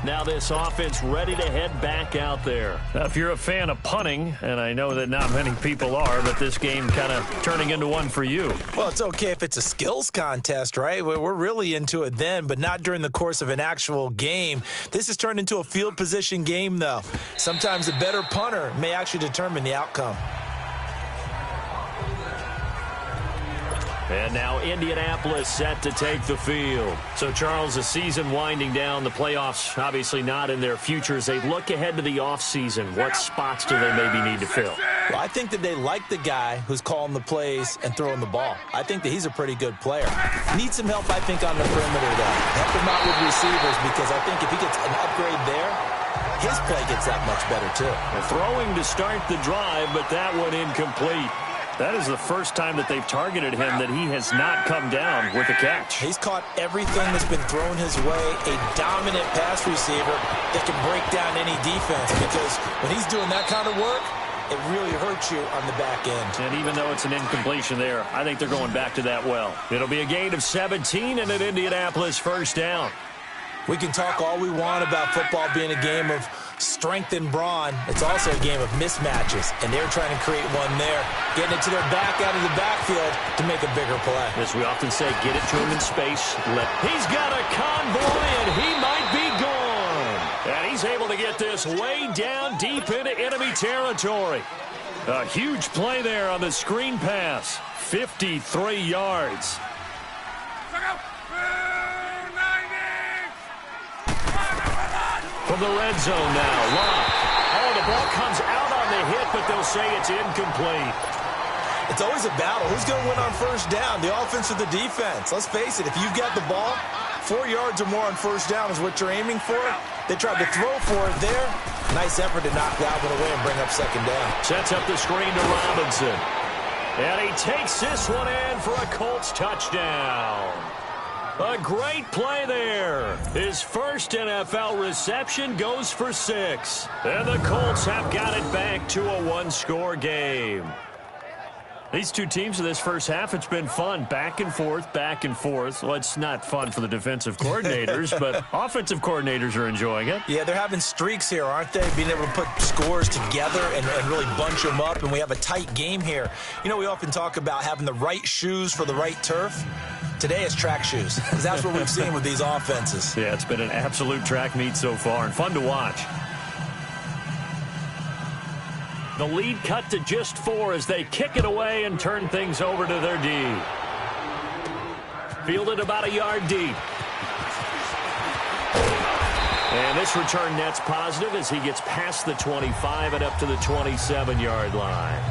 Speaker 3: Now this offense ready to head back out there. Now, if you're a fan of punting, and I know that not many people are, but this game kind of turning into one for you.
Speaker 4: Well, it's okay if it's a skills contest, right? We're really into it then, but not during the course of an actual game. This has turned into a field position game, though. Sometimes the better punter may actually determine the outcome.
Speaker 3: And now Indianapolis set to take the field. So, Charles, the season winding down, the playoffs obviously not in their futures. They look ahead to the offseason. What spots do they maybe need to fill?
Speaker 4: Well, I think that they like the guy who's calling the plays and throwing the ball. I think that he's a pretty good player. Needs some help, I think, on the perimeter, though. Help him out with receivers because I think if he gets an upgrade there, his play gets that much better, too.
Speaker 3: They're throwing to start the drive, but that one incomplete. That is the first time that they've targeted him that he has not come down with a catch.
Speaker 4: He's caught everything that's been thrown his way. A dominant pass receiver that can break down any defense because when he's doing that kind of work, it really hurts you on the back end.
Speaker 3: And even though it's an incompletion there, I think they're going back to that well. It'll be a gain of 17 and an Indianapolis first down.
Speaker 4: We can talk all we want about football being a game of strength and brawn. It's also a game of mismatches, and they're trying to create one there, getting it to their back out of the backfield to make a bigger play.
Speaker 3: As we often say, get it to him in space. He's got a convoy, and he might be gone. And he's able to get this way down deep into enemy territory. A huge play there on the screen pass. 53 yards. From the red zone now, Locke. Oh, the ball comes out on the hit, but they'll say it's incomplete.
Speaker 4: It's always a battle. Who's going to win on first down, the offense or the defense? Let's face it, if you've got the ball, 4 yards or more on first down is what you're aiming for. They tried to throw for it there. Nice effort to knock that one away and bring up second down.
Speaker 3: Sets up the screen to Robinson. And he takes this one in for a Colts touchdown. A great play there. His first NFL reception goes for 6. And the Colts have got it back to a one-score game. These two teams in this first half, it's been fun. Back and forth, back and forth. Well, it's not fun for the defensive coordinators, but offensive coordinators are enjoying it.
Speaker 4: Yeah, they're having streaks here, aren't they? Being able to put scores together and really bunch them up, and we have a tight game here. You know, we often talk about having the right shoes for the right turf. Today it's track shoes, because that's what we've seen with these offenses.
Speaker 3: Yeah, it's been an absolute track meet so far, and fun to watch. The lead cut to just 4 as they kick it away and turn things over to their D. Fielded about a yard deep. And this return net's positive as he gets past the 25 and up to the 27-yard line.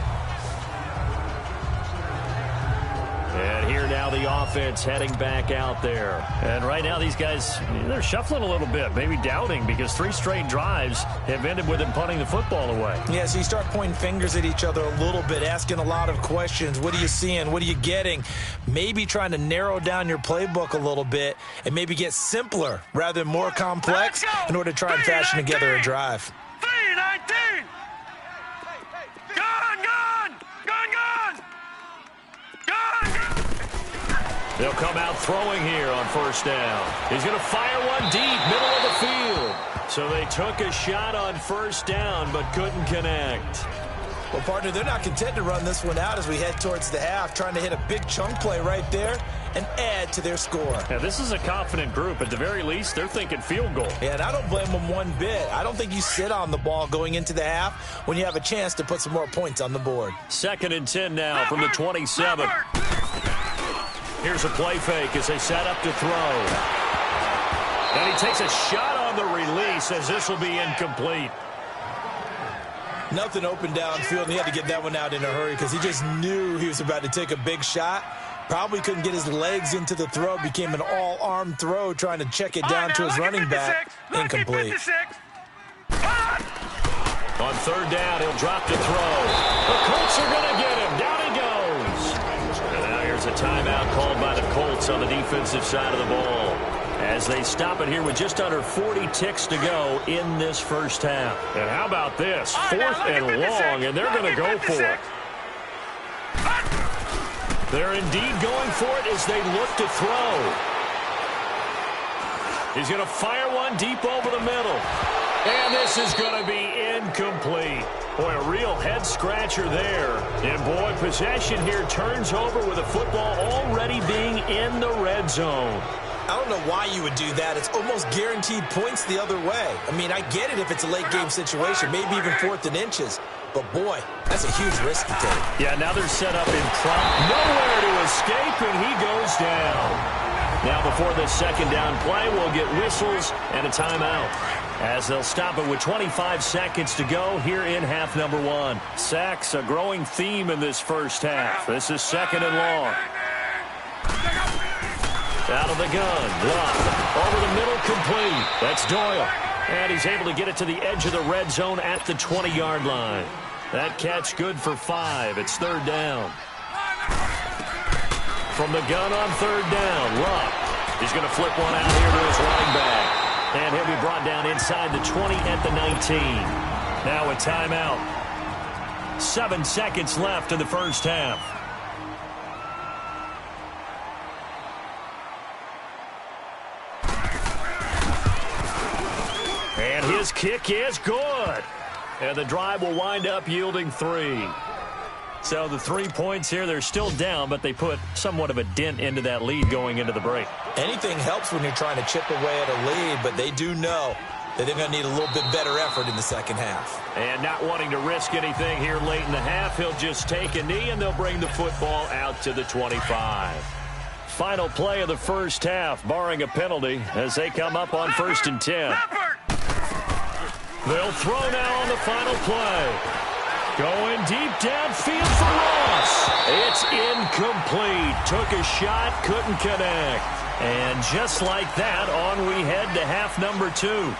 Speaker 3: And here now the offense heading back out there.
Speaker 6: And right now these guys, they're shuffling a little bit, maybe doubting, because 3 straight drives have ended with them punting the football away.
Speaker 4: Yeah, so you start pointing fingers at each other a little bit, asking a lot of questions. What are you seeing? What are you getting? Maybe trying to narrow down your playbook a little bit and maybe get simpler rather than more complex in order to try and fashion together a drive.
Speaker 1: 3-19! Gone!
Speaker 3: They'll come out throwing here on first down. He's going to fire one deep, middle of the field. So they took a shot on first down but couldn't connect.
Speaker 4: Well, partner, they're not content to run this one out as we head towards the half, trying to hit a big chunk play right there and add to their score.
Speaker 6: Yeah, this is a confident group. At the very least, they're thinking field goal.
Speaker 4: Yeah, and I don't blame them one bit. I don't think you sit on the ball going into the half when you have a chance to put some more points on the board.
Speaker 3: 2nd and 10 now from the 27. Here's a play fake as they set up to throw. And he takes a shot on the release as this will be incomplete.
Speaker 4: Nothing open downfield, and he had to get that one out in a hurry because he just knew he was about to take a big shot. Probably couldn't get his legs into the throw. Became an all-arm throw trying to check it down to his running back. Incomplete.
Speaker 3: On 3rd down, he'll drop to throw. The Colts are going to get him. Down he goes. And now here's a timeout called by the Colts on the defensive side of the ball, as they stop it here with just under 40 ticks to go in this first half. And how about this? 4th and long, and they're going to go for it. They're indeed going for it as they look to throw. He's going to fire one deep over the middle. And this is going to be incomplete. Boy, a real head-scratcher there. And, boy, possession here turns over with the football already being in the red zone.
Speaker 4: I don't know why you would do that. It's almost guaranteed points the other way. I mean, I get it if it's a late-game situation, maybe even 4th and inches. But, boy, that's a huge risk to take.
Speaker 3: Yeah, now they're set up in front. Nowhere to escape, and he goes down. Now, before this 2nd down play, we'll get whistles and a timeout, as they'll stop it with 25 seconds to go here in half number 1. Sacks, a growing theme in this first half. This is 2nd and long. Out of the gun. Love. Over the middle, complete. That's Doyle. And he's able to get it to the edge of the red zone at the 20-yard line. That catch good for 5. It's 3rd down. From the gun on 3rd down, Luck. He's going to flip one out here to his running back. And he'll be brought down inside the 20 at the 19. Now a timeout. 7 seconds left in the first half. And his kick is good. And the drive will wind up yielding 3. So the 3 points here, they're still down, but they put somewhat of a dent into that lead going into the break.
Speaker 4: Anything helps when you're trying to chip away at a lead, but they do know that they're going to need a little bit better effort in the second half.
Speaker 3: And not wanting to risk anything here late in the half, he'll just take a knee, and they'll bring the football out to the 25. Final play of the first half, barring a penalty, as they come up on 1st and 10. They'll throw now on the final play. Going deep downfield for Ross. It's incomplete. Took a shot, couldn't connect. And just like that, on we head to half number 2.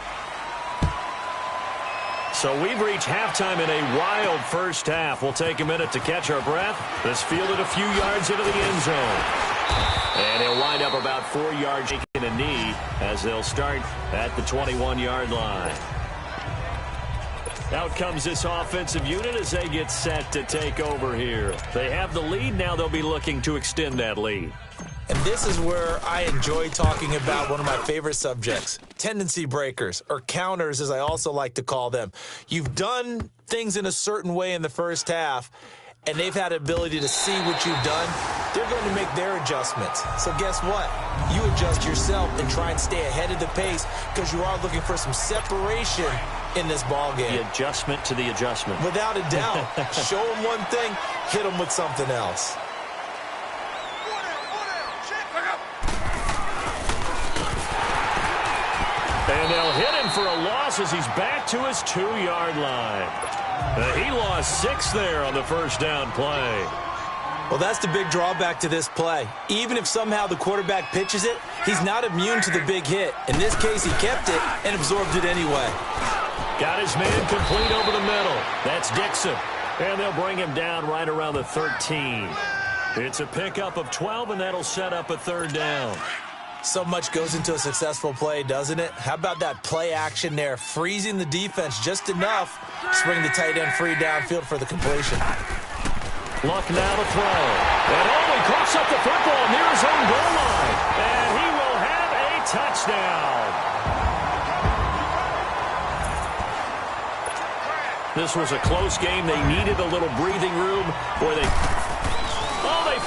Speaker 3: So we've reached halftime in a wild first half. We'll take a minute to catch our breath. This fielded a few yards into the end zone. And he'll wind up about 4 yards taking a knee as they'll start at the 21-yard line. Out comes this offensive unit as they get set to take over here. They have the lead. Now they'll be looking to extend that lead.
Speaker 4: And this is where I enjoy talking about one of my favorite subjects, tendency breakers, or counters as I also like to call them. You've done things in a certain way in the first half, and they've had the ability to see what you've done. They're going to make their adjustments. So guess what? You adjust yourself and try and stay ahead of the pace because you are looking for some separation in this ball game.
Speaker 3: The adjustment to the adjustment.
Speaker 4: Without a doubt. Show them one thing, hit them with something else.
Speaker 3: And they'll hit him for a loss as he's back to his 2-yard line. He lost 6 there on the first down play.
Speaker 4: Well, that's the big drawback to this play. Even if somehow the quarterback pitches it, he's not immune to the big hit. In this case, he kept it and absorbed it anyway.
Speaker 3: Got his man complete over the middle. That's Dixon. And they'll bring him down right around the 13. It's a pickup of 12, and that'll set up a 3rd down.
Speaker 4: So much goes into a successful play, doesn't it? How about that play action there, freezing the defense just enough to bring the tight end free downfield for the completion.
Speaker 3: Luck now to throw. And he coughs up the football near his own goal line. And he will have a touchdown. This was a close game. They needed a little breathing room. Boy, they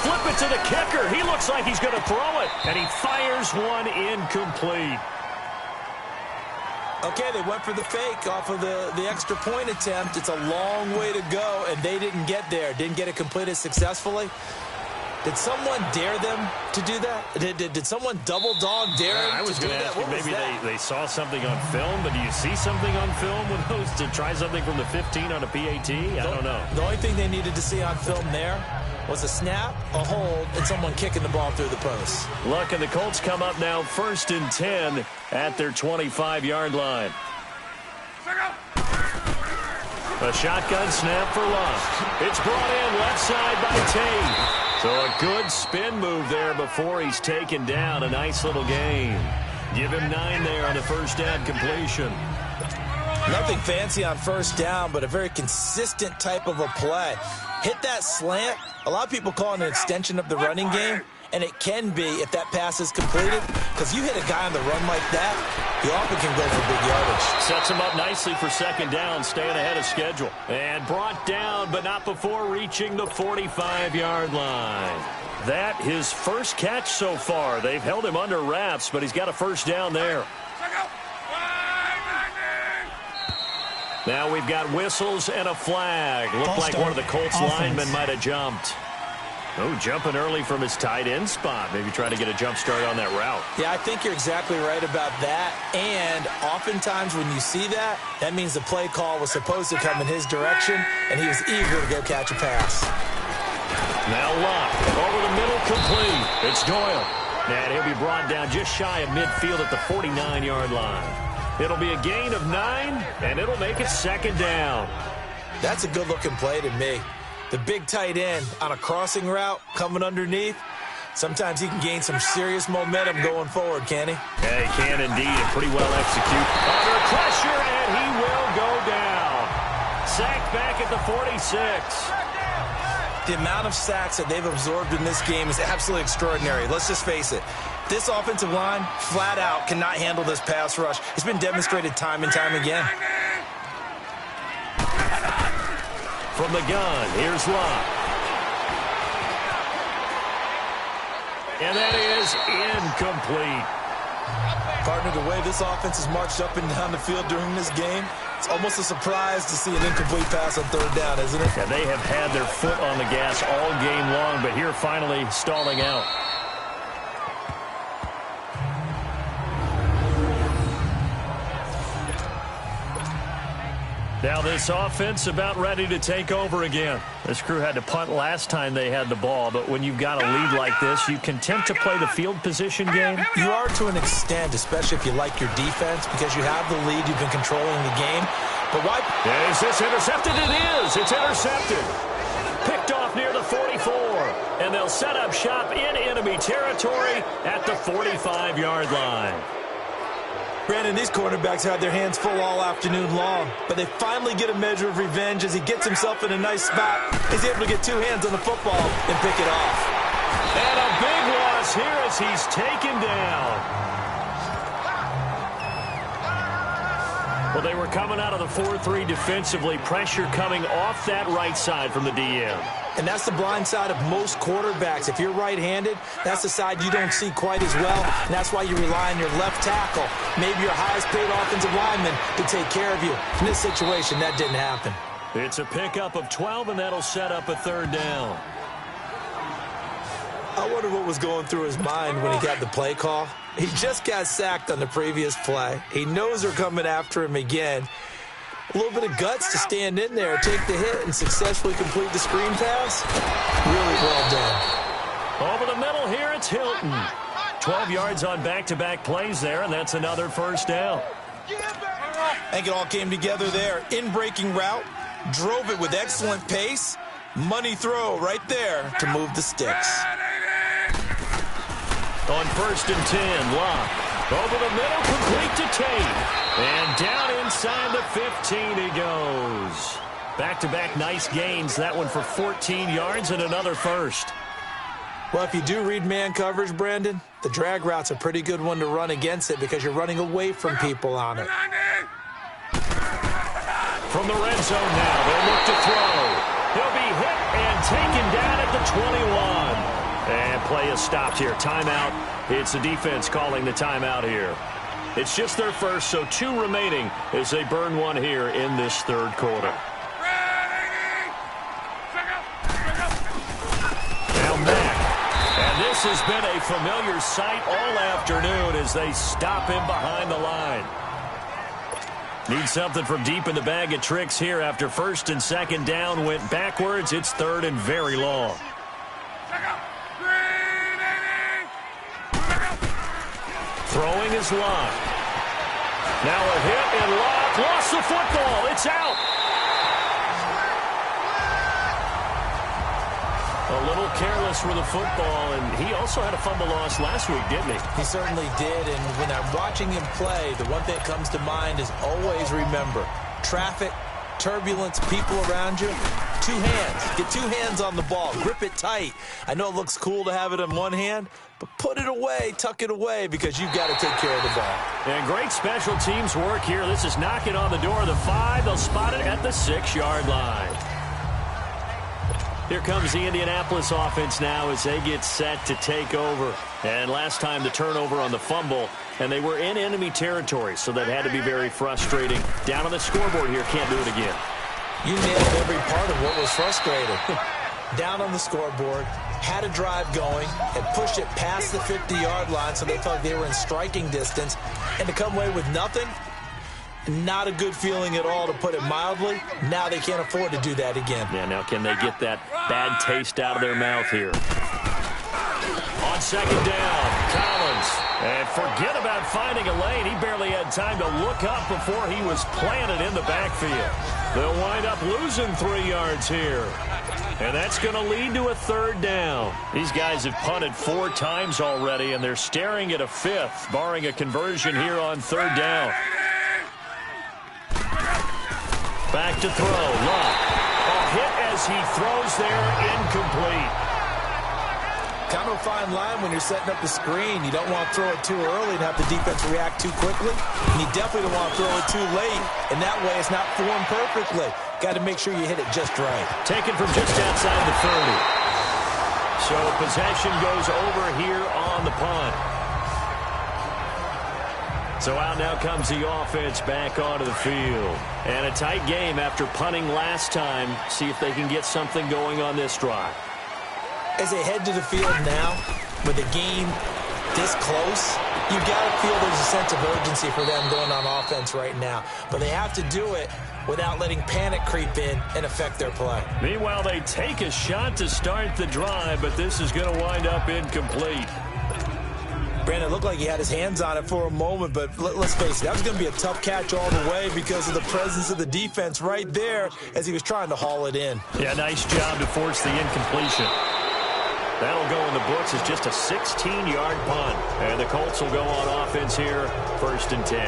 Speaker 3: flip it to the kicker. He looks like he's going to throw it. And he fires one incomplete.
Speaker 4: Okay, they went for the fake off of the extra point attempt. It's a long way to go, and they didn't get there. Didn't get it completed successfully. Did someone dare them to do that? Did someone double dog dare them
Speaker 3: I was
Speaker 4: to do
Speaker 3: going to
Speaker 4: that?
Speaker 3: ask you, maybe they saw something on film, but do you see something on film with those to try something from the 15 on a PAT? I don't know.
Speaker 4: The only thing they needed to see on film there was a snap, a hold, and someone kicking the ball through the post.
Speaker 3: Luck and the Colts come up now 1st and 10 at their 25-yard line. A shotgun snap for Luck. It's brought in left side by Tate. So a good spin move there before he's taken down. A nice little gain. Give him 9 there on the first down completion.
Speaker 4: Nothing fancy on first down, but a very consistent type of a play. Hit that slant. A lot of people call it an extension of the running game, and it can be if that pass is completed, because you hit a guy on the run like that, he often can go for big yardage.
Speaker 3: Sets him up nicely for 2nd down, staying ahead of schedule. And brought down, but not before reaching the 45-yard line. That his first catch so far. They've held him under wraps, but he's got a first down there. Now we've got whistles and a flag. Looked like one of the Colts linemen might have jumped. Oh, jumping early from his tight end spot. Maybe trying to get a jump start on that route.
Speaker 4: Yeah, I think you're exactly right about that. And oftentimes when you see that, that means the play call was supposed to come in his direction, and he was eager to go catch a pass.
Speaker 3: Now Luck over the middle, complete. It's Doyle. And he'll be brought down just shy of midfield at the 49-yard line. It'll be a gain of 9, and it'll make it 2nd down.
Speaker 4: That's a good-looking play to me. The big tight end on a crossing route coming underneath. Sometimes he can gain some serious momentum going forward, can he?
Speaker 3: Yeah, he can indeed, and pretty well execute. Under pressure, and he will go down. Sacked back at the 46.
Speaker 4: The amount of sacks that they've absorbed in this game is absolutely extraordinary. Let's just face it. This offensive line, flat out, cannot handle this pass rush. It's been demonstrated time and time again.
Speaker 3: From the gun, here's Luck. And that is incomplete.
Speaker 4: Partner, the way this offense has marched up and down the field during this game, it's almost a surprise to see an incomplete pass on 3rd down, isn't it?
Speaker 3: Yeah, they have had their foot on the gas all game long, but here finally stalling out. Now this offense about ready to take over again. This crew had to punt last time they had the ball, but when you've got a lead like this, you content to play the field position game?
Speaker 4: You are to an extent, especially if you like your defense, because you have the lead, you've been controlling the game. But why?
Speaker 3: Is this intercepted? It is. It's intercepted. Picked off near the 44. And they'll set up shop in enemy territory at the 45-yard line.
Speaker 4: Brandon, these quarterbacks had their hands full all afternoon long, but they finally get a measure of revenge as he gets himself in a nice spot. He's able to get 2 hands on the football and pick it off.
Speaker 3: And a big loss here as he's taken down. Well, they were coming out of the 4-3 defensively. Pressure coming off that right side from the DM.
Speaker 4: And that's the blind side of most quarterbacks. If you're right-handed, that's the side you don't see quite as well, and that's why you rely on your left tackle, maybe your highest-paid offensive lineman, to take care of you. In this situation, that didn't happen.
Speaker 3: It's a pickup of 12, and that'll set up a 3rd down.
Speaker 4: I wonder what was going through his mind when he got the play call. He just got sacked on the previous play. He knows they're coming after him again. A little bit of guts to stand in there, take the hit, and successfully complete the screen pass. Really well done.
Speaker 6: Over the middle here, it's Hilton. 12 yards on back-to-back plays there, and that's another first down.
Speaker 4: I think it all came together there. In-breaking route, drove it with excellent pace. Money throw right there to move the sticks.
Speaker 6: On 1st and 10, Locke. Over the middle, complete to Tate. And down inside the 15 he goes. Back-to-back nice gains. That one for 14 yards and another first.
Speaker 4: Well, if you do read man coverage, Brandon, the drag route's a pretty good one to run against it because you're running away from people on it.
Speaker 6: From the red zone now, they'll look to throw. He'll be hit and taken down at the 21. And play is stopped here. Timeout. It's the defense calling the timeout here. It's just their first, so 2 remaining as they burn one here in this third quarter. Now Mack. And this has been a familiar sight all afternoon as they stop him behind the line. Need something from deep in the bag of tricks here after 1st and 2nd down went backwards. It's 3rd and very long. Throwing is Locke. Now a hit and Locke lost the football. It's out. A little careless with the football, and he also had a fumble loss last week, didn't he?
Speaker 4: He certainly did, and when I'm watching him play, the one thing that comes to mind is always remember, traffic, turbulence, people around you, 2 hands. Get 2 hands on the ball. Grip it tight. I know it looks cool to have it in one hand, but put it away, tuck it away, because you've got to take care of the ball.
Speaker 6: And great special teams work here. This is knocking on the door of the 5. They'll spot it at the 6-yard line. Here comes the Indianapolis offense now as they get set to take over. And last time the turnover on the fumble, and they were in enemy territory, so that had to be very frustrating. Down on the scoreboard here, can't do it again.
Speaker 4: You nailed every part of what was frustrating. Down on the scoreboard, had a drive going, and pushed it past the 50-yard line so they felt like they were in striking distance, and to come away with nothing, not a good feeling at all, to put it mildly. Now they can't afford to do that again.
Speaker 6: Yeah, now can they get that bad taste out of their mouth here? On 2nd down, Collins. And forget about finding a lane. He barely had time to look up before he was planted in the backfield. They'll wind up losing 3 yards here. And that's going to lead to a 3rd down. These guys have punted 4 times already, and they're staring at a 5th, barring a conversion here on 3rd down. Back to throw. Locke. A hit as he throws there, incomplete.
Speaker 4: Kind of a fine line when you're setting up the screen. You don't want to throw it too early and have the defense react too quickly. And you definitely don't want to throw it too late. And that way it's not formed perfectly. Got to make sure you hit it just right.
Speaker 6: Taken from just outside the 30. So possession goes over here on the punt. So out now comes the offense back onto the field. And a tight game after punting last time. See if they can get something going on this drive.
Speaker 4: As they head to the field now, with the game this close, you've got to feel there's a sense of urgency for them going on offense right now. But they have to do it without letting panic creep in and affect their play.
Speaker 6: Meanwhile, they take a shot to start the drive, but this is going to wind up incomplete.
Speaker 4: Brandon, it looked like he had his hands on it for a moment, but let's face it, that was going to be a tough catch all the way because of the presence of the defense right there as he was trying to haul it in.
Speaker 6: Yeah, nice job to force the incompletion. That'll go in the books as just a 16-yard punt. And the Colts will go on offense here, 1st and 10.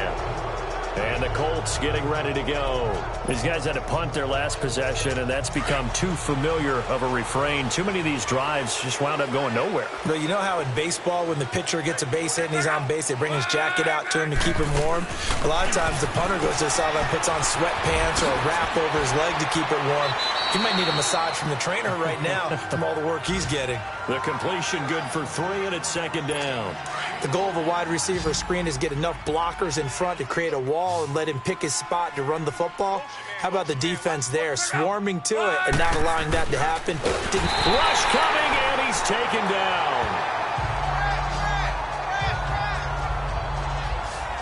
Speaker 6: And the Colts getting ready to go. These guys had to punt their last possession, and that's become too familiar of a refrain. Too many of these drives just wound up going nowhere.
Speaker 4: But you know how in baseball, when the pitcher gets a base hit and he's on base, they bring his jacket out to him to keep him warm? A lot of times the punter goes to the sideline, puts on sweatpants or a wrap over his leg to keep it warm. He might need a massage from the trainer right now from all the work he's getting.
Speaker 6: The completion good for 3, and it's 2nd down.
Speaker 4: The goal of a wide receiver screen is get enough blockers in front to create a wall and let him pick his spot to run the football. How about the defense there, swarming to it and not allowing that to happen?
Speaker 6: Rush coming, and he's taken down.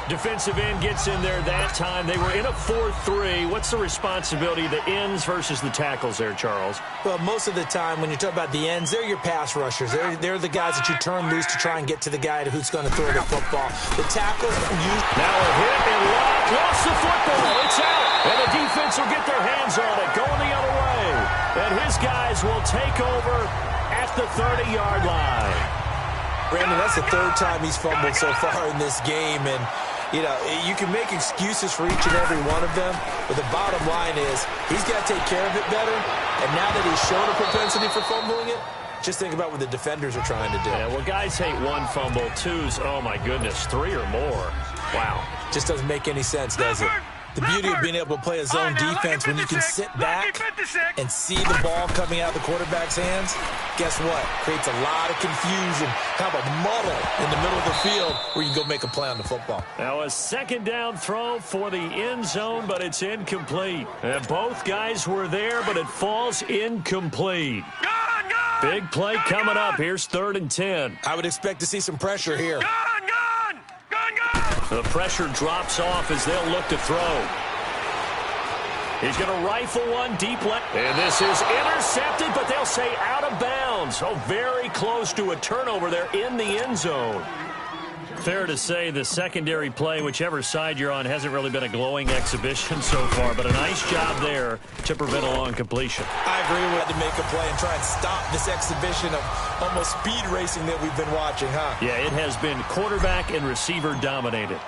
Speaker 3: Defensive end gets in there that time. They were in a 4-3. What's the responsibility of the ends versus the tackles there, Charles?
Speaker 4: Well, most of the time when you talk about the ends, they're your pass rushers. They're the guys that you turn loose to try and get to the guy who's going to throw the football. The tackles,
Speaker 3: now a hit and lost the football. It's out. And the defense will get their hands on it, going the other way. And his guys will take over at the 30-yard line.
Speaker 4: Brandon, that's the third time he's fumbled so far in this game. And, you know, you can make excuses for each and every one of them, but the bottom line is he's got to take care of it better. And now that he's shown a propensity for fumbling it, just think about what the defenders are trying to do.
Speaker 3: Yeah, well, guys hate one fumble, twos, oh, my goodness, three or more. Wow.
Speaker 4: Just doesn't make any sense, does it? The beauty of being able to play a zone defense when you can sit back and see the ball coming out of the quarterback's hands, guess what? Creates a lot of confusion, kind of a muddle in the middle of the field where you can go make a play on the football.
Speaker 3: Now a second down throw for the end zone, but it's incomplete. And both guys were there, but it falls incomplete. Big play coming up. Here's 3rd and 10.
Speaker 4: I would expect to see some pressure here.
Speaker 3: The pressure drops off as they'll look to throw. He's going to rifle one deep left. And this is intercepted, but they'll say out of bounds. Oh, very close to a turnover there in the end zone. Fair to say the secondary play, whichever side you're on, hasn't really been a glowing exhibition so far, but a nice job there to prevent a long completion.
Speaker 4: I agree. We had to make a play and try and stop this exhibition of almost speed racing that we've been watching, huh?
Speaker 3: Yeah, it has been quarterback and receiver dominated.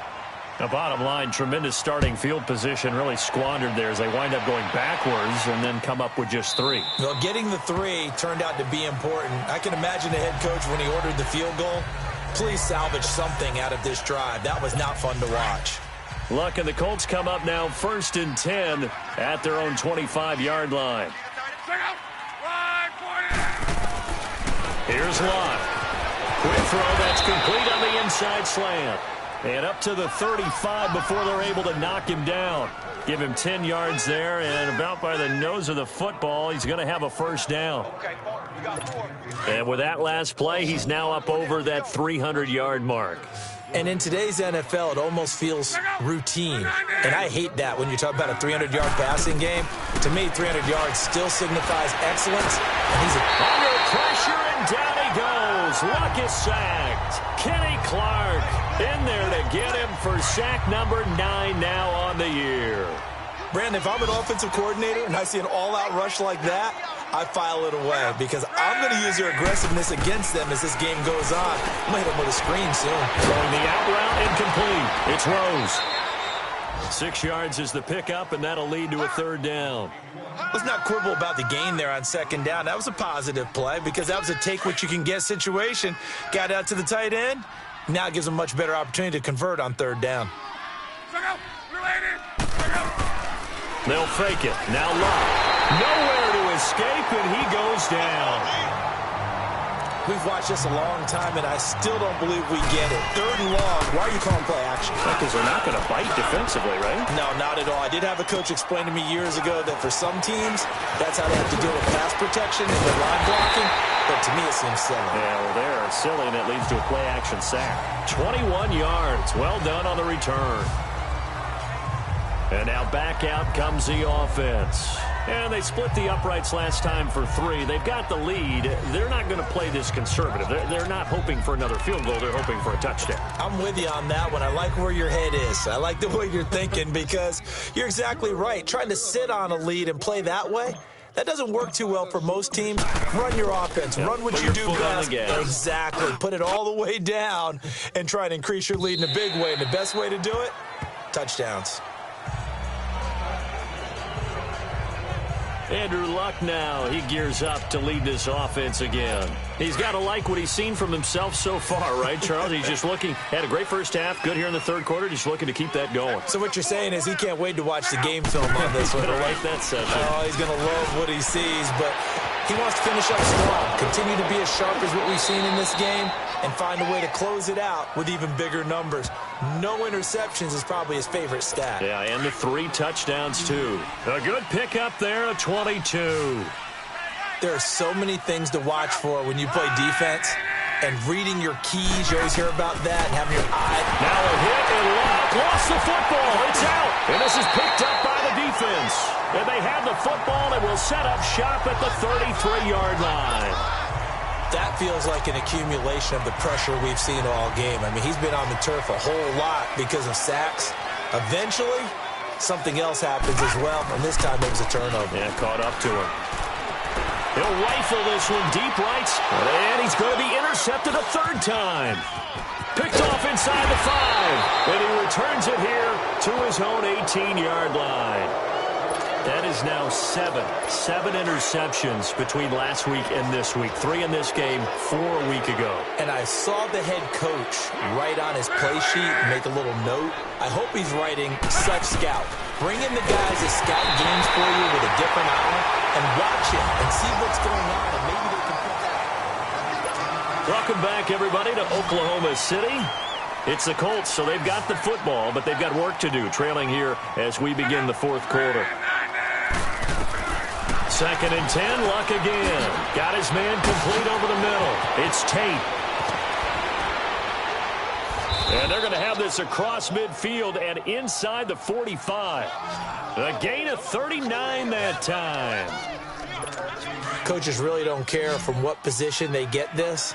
Speaker 3: The bottom line, tremendous starting field position, really squandered there as they wind up going backwards and then come up with just 3.
Speaker 4: Well, getting the 3 turned out to be important. I can imagine the head coach when he ordered the field goal. Please salvage something out of this drive. That was not fun to watch.
Speaker 3: Luck, and the Colts come up now 1st and 10 at their own 25-yard line. Here's Lott. Quick throw that's complete on the inside slant. And up to the 35 before they're able to knock him down. Give him 10 yards there, and about by the nose of the football, he's going to have a first down. And with that last play, he's now up over that 300-yard mark.
Speaker 4: And in today's NFL, it almost feels routine. And I hate that when you talk about a 300-yard passing game. To me, 300 yards still signifies excellence. And he's
Speaker 3: under pressure, and down he goes. Luck is sacked. Kenny Clark in there to get him for sack number 9 now on the year.
Speaker 4: Brandon, if I'm an offensive coordinator and I see an all-out rush like that, I file it away because I'm going to use their aggressiveness against them as this game goes on. I'm going to hit them with a screen soon.
Speaker 3: Throwing the out route incomplete. It's Rose. 6 yards is the pickup, and that'll lead to a 3rd down.
Speaker 4: Let's not quibble about the gain there on 2nd down. That was a positive play because that was a take-what-you-can-get situation. Got out to the tight end. Now it gives them a much better opportunity to convert on 3rd down.
Speaker 3: They'll fake it. Now Lott. Nowhere to escape, and he goes down.
Speaker 4: We've watched this a long time, and I still don't believe we get it. 3rd and long. Why are you calling play action?
Speaker 3: Because they're not going to bite defensively, right?
Speaker 4: No, not at all. I did have a coach explain to me years ago that for some teams, that's how they have to deal with pass protection and their line blocking. But to me, it seems silly.
Speaker 3: Yeah, well, they're silly, and it leads to a play-action sack. 21 yards. Well done on the return. And now back out comes the offense. And they split the uprights last time for 3. They've got the lead. They're not going to play this conservative. They're not hoping for another field goal. They're hoping for a touchdown.
Speaker 4: I'm with you on that one. I like where your head is. I like the way you're thinking because you're exactly right. Trying to sit on a lead and play that way, that doesn't work too well for most teams. Run your offense. Run what you do best. Exactly. Put it all the way down and try to increase your lead in a big way. And the best way to do it, touchdowns.
Speaker 3: Andrew Luck now, he gears up to lead this offense again. He's got to like what he's seen from himself so far, right, Charles? He's just looking, had a great first half, good here in the 3rd quarter, just looking to keep that going.
Speaker 4: So what you're saying is he can't wait to watch the game film on this one,
Speaker 3: right?
Speaker 4: He's going to
Speaker 3: like that session.
Speaker 4: Oh, he's going to love what he sees, but he wants to finish up strong, continue to be as sharp as what we've seen in this game, and find a way to close it out with even bigger numbers. No interceptions is probably his favorite stat.
Speaker 3: Yeah, and the 3 touchdowns, too. A good pickup there, a 22.
Speaker 4: There are so many things to watch for when you play defense. and reading your keys. You always hear about that, and having your eye.
Speaker 6: Now a hit, and Locke lost the football. It's out, and this is picked up by the defense. And they have the football and will set up shop at the 33-yard line.
Speaker 4: That feels like an accumulation of the pressure we've seen all game. I mean, he's been on the turf a whole lot because of sacks. Eventually, something else happens as well, and this time it was a turnover.
Speaker 6: Yeah, caught up to him. He'll rifle this one deep right, and he's going to be intercepted a third time. Picked off inside the 5, and he returns it here to his own 18-yard line. That is now 7 interceptions between last week and this week. 3 in this game, 4 a week ago.
Speaker 4: And I saw the head coach write on his play sheet and make a little note. I hope he's writing such scout. Bring in the guys that scout games for you with a different eye and watch it and see what's going on, and maybe they can put that.
Speaker 6: Welcome back, everybody, to Oklahoma City. It's the Colts, so they've got the football, but they've got work to do, trailing here as we begin the fourth quarter. 2nd and 10, Luck again. Got his man complete over the middle. It's Tate. And they're going to have this across midfield and inside the 45. A gain of 39 that time.
Speaker 4: Coaches really don't care from what position they get this,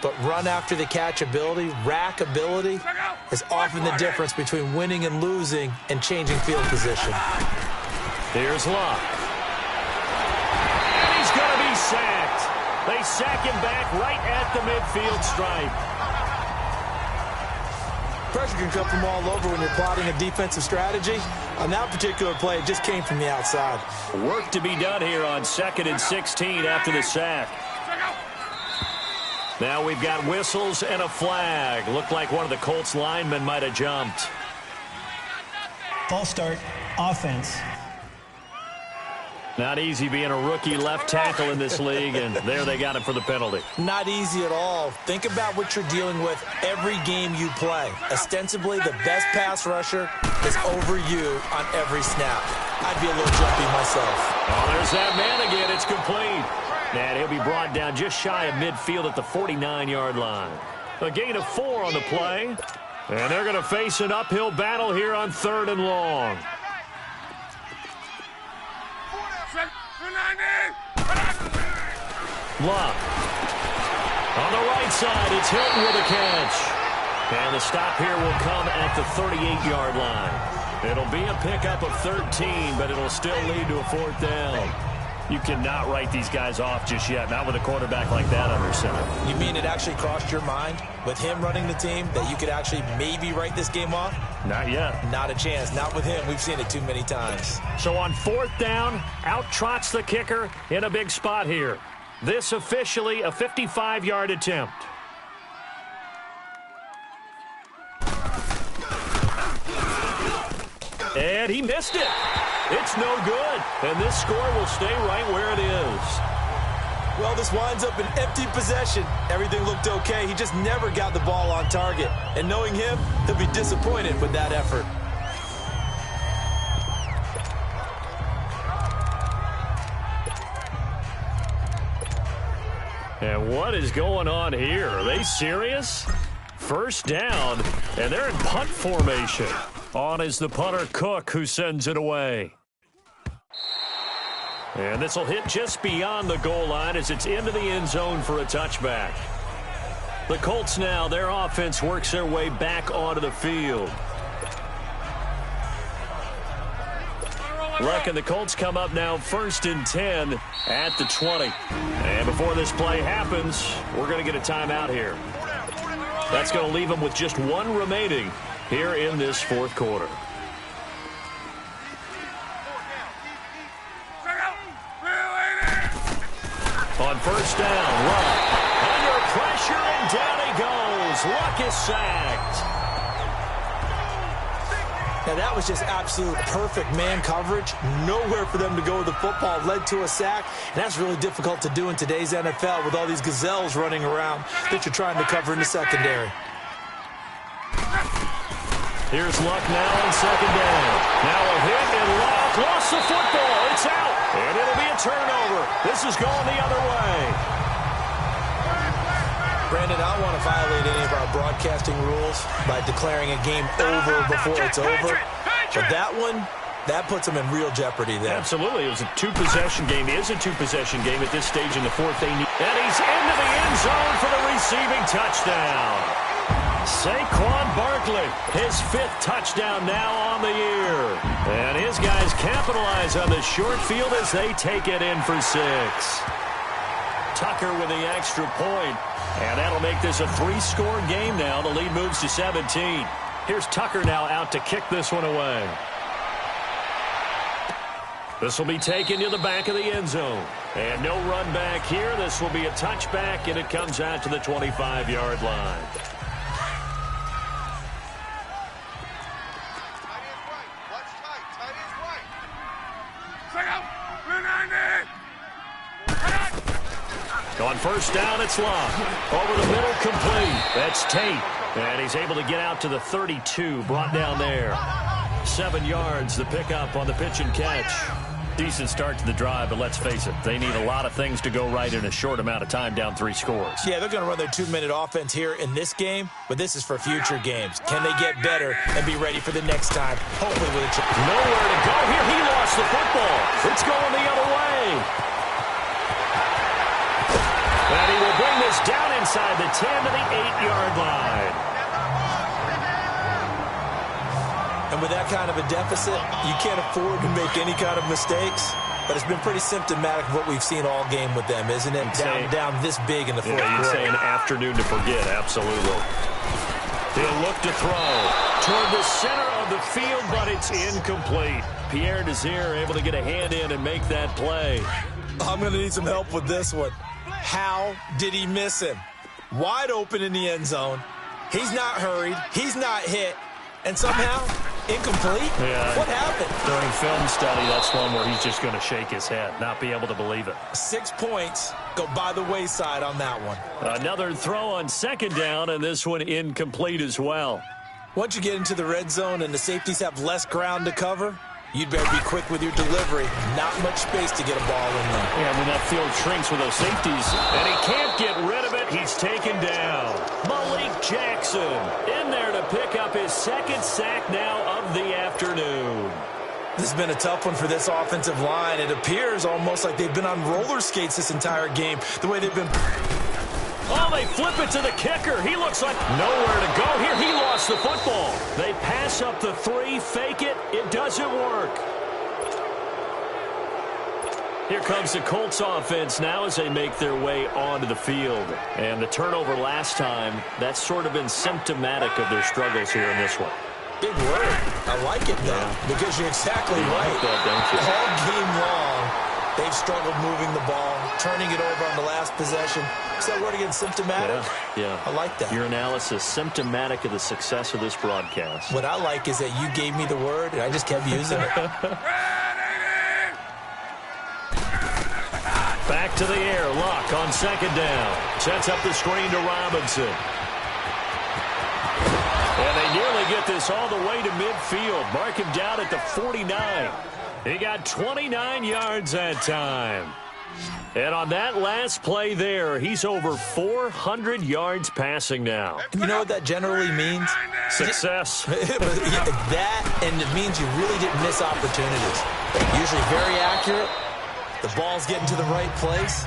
Speaker 4: but run after the catch ability, rack ability, is often the difference between winning and losing and changing field position.
Speaker 6: Here's Luck. And he's going to be sacked. They sack him back right at the midfield stripe.
Speaker 4: Pressure can come from all over when you're plotting a defensive strategy. On that particular play, it just came from the outside.
Speaker 6: Work to be done here on 2nd and 16 after the sack. Now we've got whistles and a flag. Looked like one of the Colts linemen might have jumped.
Speaker 5: False start, offense.
Speaker 6: Not easy being a rookie left tackle in this league, and there they got him for the penalty.
Speaker 4: Not easy at all. Think about what you're dealing with every game you play. Ostensibly, the best pass rusher is over you on every snap. I'd be a little jumpy myself.
Speaker 6: Oh, there's that man again. It's complete. And he'll be brought down just shy of midfield at the 49-yard line. A gain of 4 on the play. And they're going to face an uphill battle here on 3rd and long. Luck. On the right side, it's Hilton with a catch. And the stop here will come at the 38-yard line. It'll be a pickup of 13, but it'll still lead to a 4th down. You cannot write these guys off just yet, not with a quarterback like that under center.
Speaker 4: You mean it actually crossed your mind with him running the team that you could actually maybe write this game off?
Speaker 6: Not yet.
Speaker 4: Not a chance. Not with him. We've seen it too many times.
Speaker 6: So on 4th down, out trots the kicker in a big spot here. This officially a 55-yard attempt. And he missed it. It's no good. And this score will stay right where it is.
Speaker 4: Well, this winds up an empty possession. Everything looked okay. He just never got the ball on target. And knowing him, he'll be disappointed with that effort.
Speaker 6: And what is going on here? Are they serious? 1st down, and they're in punt formation. On is the punter, Cook, who sends it away. And this will hit just beyond the goal line as it's into the end zone for a touchback. The Colts now, their offense works their way back onto the field. Luck and the Colts come up now 1st and 10 at the 20. And before this play happens, we're going to get a timeout here. That's going to leave them with just 1 remaining here in this 4th quarter. On 1st down, Luck under pressure, and down he goes. Luck is sacked.
Speaker 4: Now, that was just absolute perfect man coverage. Nowhere for them to go with the football. Led to a sack. And that's really difficult to do in today's NFL with all these gazelles running around that you're trying to cover in the secondary.
Speaker 6: Here's Luck now on 2nd down. Now a hit, and Luck lost the football. It's out, and it'll be a turnover. This is going the other way.
Speaker 4: Brandon, I don't want to violate any of our broadcasting rules by declaring a game over before it's over. But that one, that puts them in real jeopardy there.
Speaker 6: Absolutely. It was a two-possession game. It is a two-possession game at this stage in the fourth. And he's into the end zone for the receiving touchdown. Saquon Barkley, his fifth touchdown now on the year. And his guys capitalize on the short field as they take it in for 6. Tucker with the extra point. And that'll make this a 3-score game now. The lead moves to 17. Here's Tucker now out to kick this one away. This will be taken to the back of the end zone. And no run back here. This will be a touchback, and it comes out to the 25-yard line. On first down, it's Locke. Over the middle, complete. That's Tate. And he's able to get out to the 32, brought down there. 7 yards, the pickup on the pitch and catch. Decent start to the drive, but let's face it, they need a lot of things to go right in a short amount of time, down 3 scores.
Speaker 4: Yeah, they're going to run their 2-minute offense here in this game, but this is for future games. Can they get better and be ready for the next time, hopefully with a chance?
Speaker 6: Nowhere to go here. He lost the football. It's going the other way. And he will bring this down inside the 10 to the 8-yard line.
Speaker 4: And with that kind of a deficit, you can't afford to make any kind of mistakes. But it's been pretty symptomatic of what we've seen all game with them, isn't it? Down this big in the fourth quarter.
Speaker 6: You'd say an afternoon to forget, absolutely. He'll look to throw toward the center of the field, but it's incomplete. Pierre Desir able to get a hand in and make that play.
Speaker 4: I'm going to need some help with this one. How did he miss him? Wide open in the end zone. He's not hurried. He's not hit. And somehow, incomplete?
Speaker 6: Yeah.
Speaker 4: What happened?
Speaker 6: During film study, that's one where he's just going to shake his head, not be able to believe it.
Speaker 4: 6 points go by the wayside on that one.
Speaker 6: Another throw on second down, and this one incomplete as well.
Speaker 4: Once you get into the red zone and the safeties have less ground to cover, you'd better be quick with your delivery. Not much space to get a ball in there.
Speaker 6: Yeah, when that field shrinks with those safeties, and he can't get rid of it, he's taken down. Malik Jackson in there to pick up his second sack now of the afternoon.
Speaker 4: This has been a tough one for this offensive line. It appears almost like they've been on roller skates this entire game, the way they've been.
Speaker 6: Oh, they flip it to the kicker. He looks like nowhere to go here. He lost the football. They pass up the 3, fake it. It doesn't work. Here comes the Colts offense now as they make their way onto the field. And the turnover last time, that's sort of been symptomatic of their struggles here in this one.
Speaker 4: Big word. I like it, though, because you're exactly right.
Speaker 6: Like that, don't you?
Speaker 4: All game long, they've struggled moving the ball, turning it over on the last possession. Is that word again, symptomatic?
Speaker 6: Yeah.
Speaker 4: I like that.
Speaker 6: Your analysis, symptomatic of the success of this broadcast.
Speaker 4: What I like is that you gave me the word, and I just kept using it.
Speaker 6: Back to the air. Locke on second down. Sets up the screen to Robinson. And they nearly get this all the way to midfield. Mark him down at the 49. He got 29 yards that time. And on that last play there, he's over 400 yards passing now.
Speaker 4: And you know what that generally means?
Speaker 6: Success.
Speaker 4: That, and it means you really didn't miss opportunities. Usually very accurate. The ball's getting to the right place.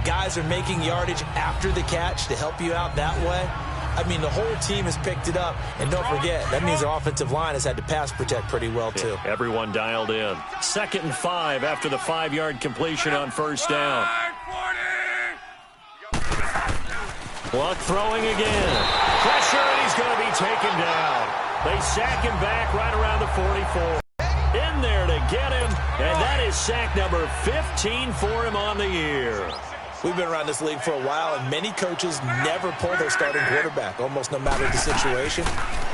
Speaker 4: Guys are making yardage after the catch to help you out that way. I mean, the whole team has picked it up. And don't forget, that means the offensive line has had to pass protect pretty well, too.
Speaker 6: Yeah, everyone dialed in. 2nd and 5 after the 5-yard completion on first down. Luck throwing again. Pressure, and he's going to be taken down. They sack him back right around the 44. In there to get him, and that is sack number 15 for him on the year.
Speaker 4: We've been around this league for a while, and many coaches never pull their starting quarterback, almost no matter the situation.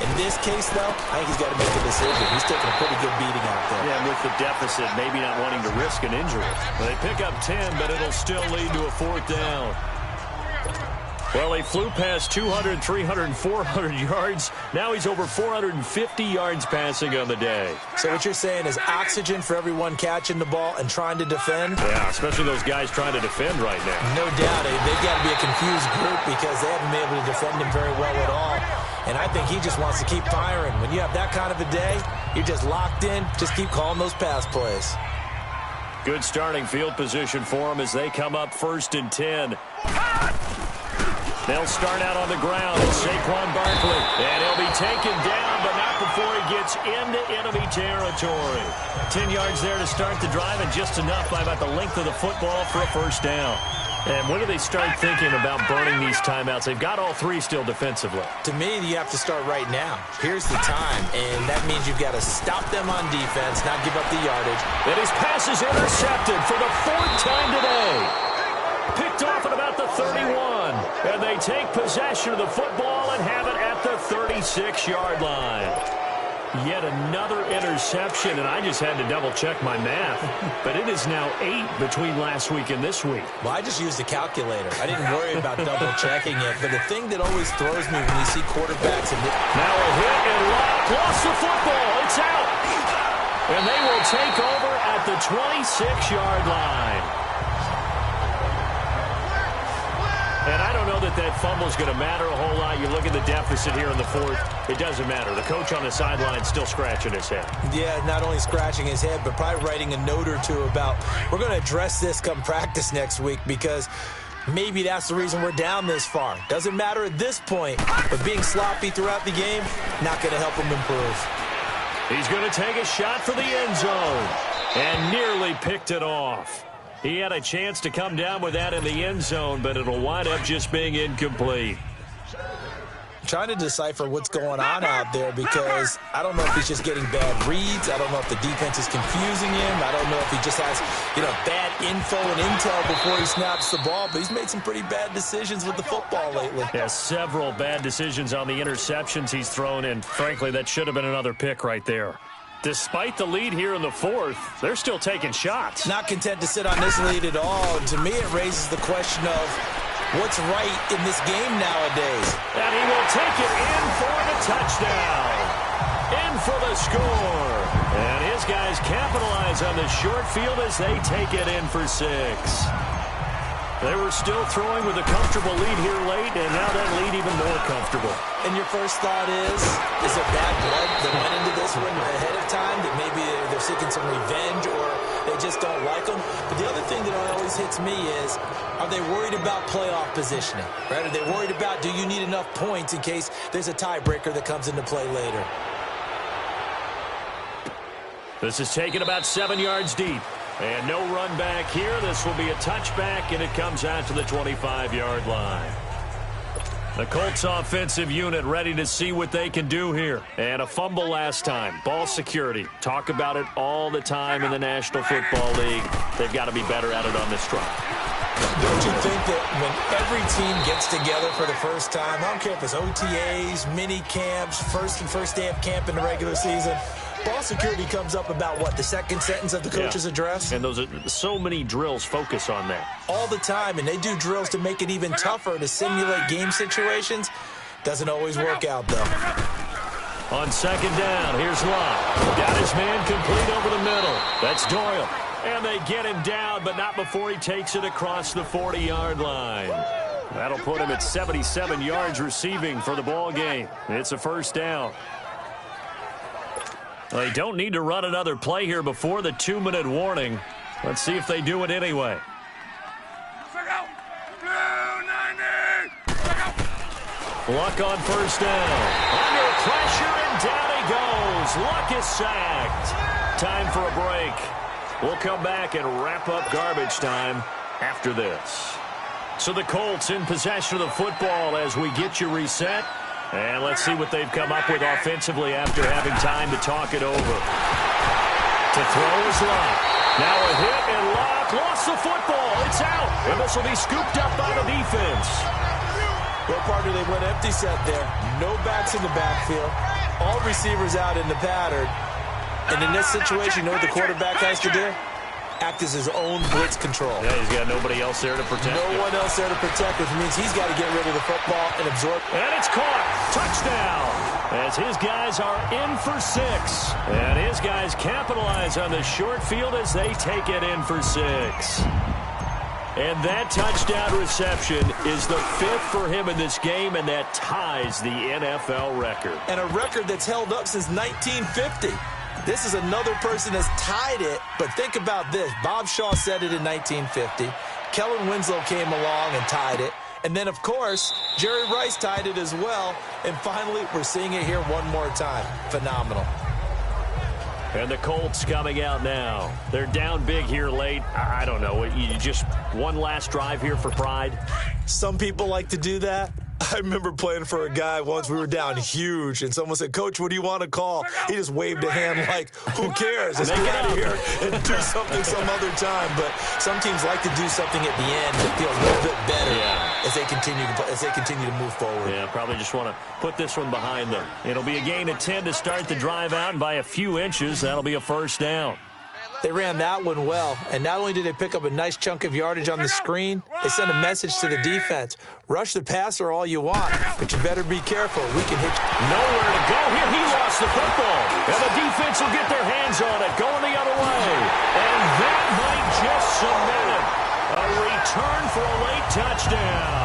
Speaker 4: In this case, though, I think he's got to make a decision. He's taking a pretty good beating out there.
Speaker 6: Yeah, and with the deficit, maybe not wanting to risk an injury. Well, they pick up 10, but it'll still lead to a 4th down.
Speaker 3: Well, he flew past 200, 300, 400 yards. Now he's over 450 yards passing on the day.
Speaker 4: So what you're saying is oxygen for everyone catching the ball and trying to defend?
Speaker 3: Yeah, especially those guys trying to defend right now.
Speaker 4: No doubt. They've got to be a confused group because they haven't been able to defend him very well at all. And I think he just wants to keep firing. When you have that kind of a day, you're just locked in. Just keep calling those pass plays.
Speaker 3: Good starting field position for them as they come up 1st and 10. They'll start out on the ground. It's Saquon Barkley. And he'll be taken down, but not before he gets into enemy territory. 10 yards there to start the drive, and just enough by about the length of the football for a first down. And when do they start thinking about burning these timeouts? They've got all 3 still defensively.
Speaker 4: To me, you have to start right now. Here's the time, and that means you've got to stop them on defense, not give up the yardage.
Speaker 3: And his pass is intercepted for the 4th time today. Picked off at about the 31. And they take possession of the football and have it at the 36-yard line. Yet another interception, and I just had to double-check my math. But it is now 8 between last week and this week.
Speaker 4: Well, I just used a calculator. I didn't worry about double-checking it. But the thing that always throws me when you see quarterbacks...
Speaker 3: Now a hit and Locke lost the football. It's out. And they will take over at the 26-yard line. And I don't know that that fumble is going to matter a whole lot. You look at the deficit here in the 4th. It doesn't matter. The coach on the sideline still scratching his head.
Speaker 4: Yeah, not only scratching his head, but probably writing a note or two about, we're going to address this come practice next week because maybe that's the reason we're down this far. Doesn't matter at this point, but being sloppy throughout the game, not going to help him improve.
Speaker 3: He's going to take a shot for the end zone and nearly picked it off. He had a chance to come down with that in the end zone, but it'll wind up just being incomplete.
Speaker 4: Trying to decipher what's going on out there because I don't know if he's just getting bad reads. I don't know if the defense is confusing him. I don't know if he just has, bad info and intel before he snaps the ball. But he's made some pretty bad decisions with the football lately.
Speaker 3: Yeah, several bad decisions on the interceptions he's thrown in. Frankly, that should have been another pick right there. Despite the lead here in the 4th, they're still taking shots.
Speaker 4: Not content to sit on this lead at all. To me, it raises the question of what's right in this game nowadays.
Speaker 3: And he will take it in for the touchdown. In for the score. And his guys capitalize on the short field as they take it in for 6. They were still throwing with a comfortable lead here late, and now that lead even more comfortable.
Speaker 4: And your first thought is there bad blood that went into this one ahead of time, that maybe they're seeking some revenge or they just don't like them? But the other thing that always hits me is, are they worried about playoff positioning? Right? Are they worried about, do you need enough points in case there's a tiebreaker that comes into play later?
Speaker 3: This is taken about 7 yards deep. And no run back here. This will be a touchback, and it comes out to the 25-yard line. The Colts offensive unit ready to see what they can do here. And a fumble last time. Ball security. Talk about it all the time in the National Football League. They've got to be better at it on this drive.
Speaker 4: Don't you think that when every team gets together for the first time, I don't care if it's OTAs, mini camps, first day of camp in the regular season, ball security comes up about what, the second sentence of the coach's address?
Speaker 3: And those are so many drills focus on that.
Speaker 4: All the time, and they do drills to make it even tougher to simulate game situations. Doesn't always work out, though.
Speaker 3: On second down, here's Locke. Got his man complete over the middle. That's Doyle. And they get him down, but not before he takes it across the 40-yard line. That'll put him at 77 yards receiving for the ball game. It's a first down. They don't need to run another play here before the 2-minute warning. Let's see if they do it anyway. Luck on first down. Under pressure, and down he goes. Luck is sacked. Time for a break. We'll come back and wrap up garbage time after this. So the Colts in possession of the football as we get you reset. And let's see what they've come up with offensively after having time to talk it over. To throw is Locke. Now a hit, and Locke lost the football. It's out. And this will be scooped up by the defense.
Speaker 4: Well, partner, they went empty set there. No backs in the backfield. All receivers out in the pattern. And in this situation, you know what the quarterback has to do? act as his own blitz control.
Speaker 6: Yeah, he's got nobody else there to protect.
Speaker 4: No one else there to protect, which means he's got to get rid of the football and absorb.
Speaker 6: And it's caught. Touchdown. As his guys are in for 6. And his guys capitalize on the short field as they take it in for 6. And that touchdown reception is the 5th for him in this game, and that ties the NFL record.
Speaker 4: And a record that's held up since 1950. This is another person that's tied it, but think about this. Bob Shaw said it in 1950. Kellen Winslow came along and tied it. And then, of course, Jerry Rice tied it as well. And finally, we're seeing it here one more time. Phenomenal.
Speaker 6: And the Colts coming out now. They're down big here late. I don't know. You just one last drive here for pride?
Speaker 4: Some people like to do that. I remember playing for a guy once. We were down huge, and someone said, "Coach, what do you want to call?" He just waved a hand like, who cares? Let's get out of here and do something some other time. But some teams like to do something at the end that feels a little bit better as they continue to move forward.
Speaker 6: Yeah, probably just want to put this one behind them. It'll be a gain of 10 to start the drive out, and by a few inches, that'll be a first down.
Speaker 4: They ran that one well, and not only did they pick up a nice chunk of yardage on the screen, they sent a message to the defense. Rush the passer all you want, but you better be careful. We can hit you.
Speaker 6: Nowhere to go here. He lost the football, and the defense will get their hands on it, going the other way. And that might just cement it. A return for a late touchdown.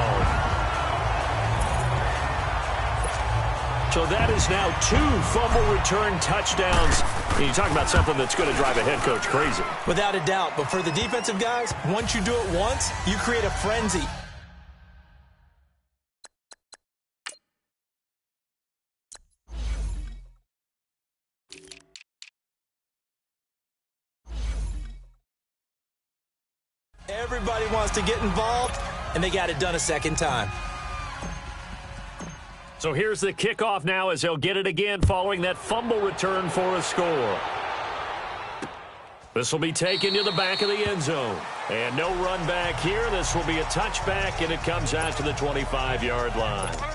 Speaker 6: So that is now 2 fumble return touchdowns. You talk about something that's going to drive a head coach crazy.
Speaker 4: Without a doubt. But for the defensive guys, once you do it once, you create a frenzy. Everybody wants to get involved, and they got it done a second time.
Speaker 6: So here's the kickoff now as they'll get it again following that fumble return for a score. This will be taken to the back of the end zone. And no run back here. This will be a touchback, and it comes out to the 25-yard line.
Speaker 1: Tight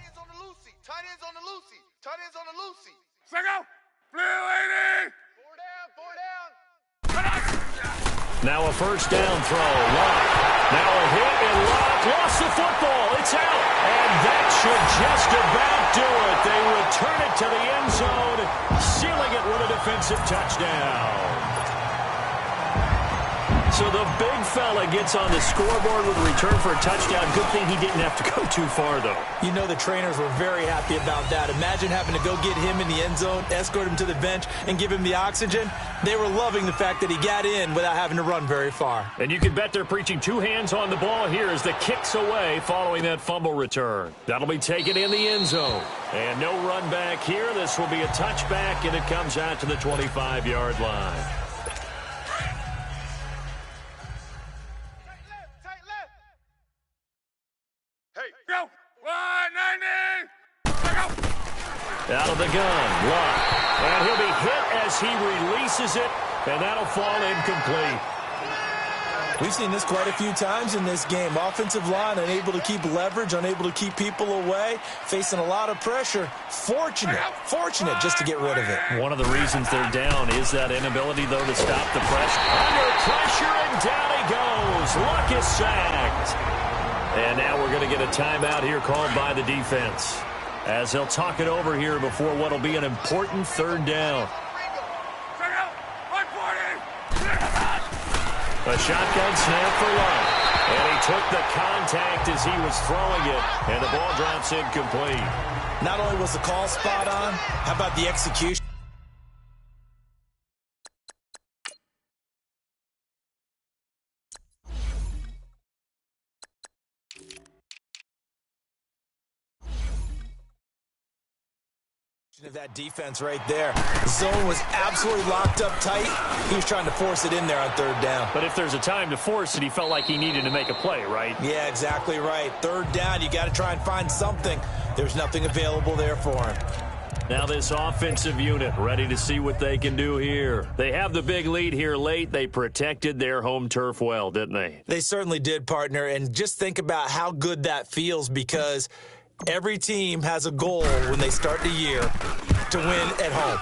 Speaker 1: ends on the loosey. Tight ends on the loosey. Tight ends on the loosey. Second. Blue lady. 4 down. 4 down.
Speaker 6: Now a first down throw. Lock. Now a hit and Lock lost the football. It's out. And that should just about do it. They return it to the end zone, sealing it with a defensive touchdown. So the big fella gets on the scoreboard with a return for a touchdown. Good thing he didn't have to go too far, though.
Speaker 4: You know the trainers were very happy about that. Imagine having to go get him in the end zone, escort him to the bench, and give him the oxygen. They were loving the fact that he got in without having to run very far.
Speaker 6: And you can bet they're preaching 2 hands on the ball here as the kick's away following that fumble return. That'll be taken in the end zone. And no run back here. This will be a touchback, and it comes out to the 25-yard line. Out of the gun, Lock. And he'll be hit as he releases it, and that'll fall incomplete.
Speaker 4: We've seen this quite a few times in this game. Offensive line unable to keep leverage, unable to keep people away, facing a lot of pressure. Fortunate just to get rid of it.
Speaker 6: One of the reasons they're down is that inability, though, to stop the pressure. Under pressure, and down he goes. Luck is sacked. And now we're going to get a timeout here called by the defense, as they'll talk it over here before what will be an important third down. A shotgun snap for Luck. And he took the contact as he was throwing it, and the ball drops incomplete.
Speaker 4: Not only was the call spot on, how about the execution? Of that defense right there. The zone was absolutely locked up tight. He was trying to force it in there on third down.
Speaker 6: But if there's a time to force it, he felt like he needed to make a play, right?
Speaker 4: Yeah, exactly right. Third down, you got to try and find something. There's nothing available there for him.
Speaker 6: Now this offensive unit ready to see what they can do here. They have the big lead here late. They protected their home turf well, didn't they?
Speaker 4: They certainly did, partner. And just think about how good that feels, because every team has a goal when they start the year. to win at home.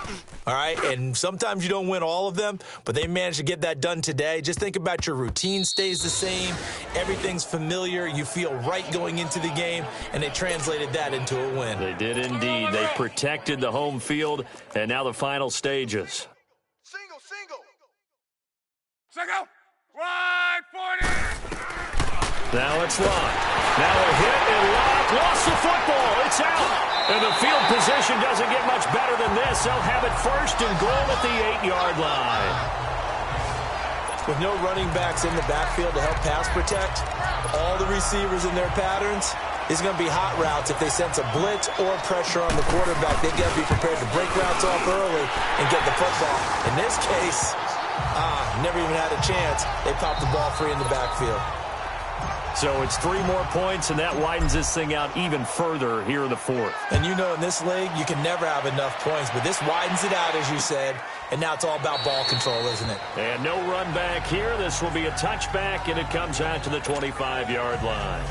Speaker 4: All right, and sometimes you don't win all of them, but they managed to get that done today. Just think about your routine stays the same. Everything's familiar. You feel right going into the game, and they translated that into a win.
Speaker 6: They did indeed. They protected the home field, and now the final stages.
Speaker 1: Single. Wide 40.
Speaker 6: Now it's Locke. Now a hit, and Locke lost the football. It's out. And the field position doesn't get much better than this. They'll have it first and goal at the 8-yard line.
Speaker 4: With no running backs in the backfield to help pass protect, all the receivers in their patterns, it's going to be hot routes if they sense a blitz or pressure on the quarterback. They've got to be prepared to break routes off early and get the football. In this case, never even had a chance. They popped the ball free in the backfield.
Speaker 6: So it's 3 more points, and that widens this thing out even further here in the fourth.
Speaker 4: And you know in this league, you can never have enough points, but this widens it out, as you said, and now it's all about ball control, isn't it?
Speaker 6: And no run back here. This will be a touchback, and it comes out to the 25-yard line.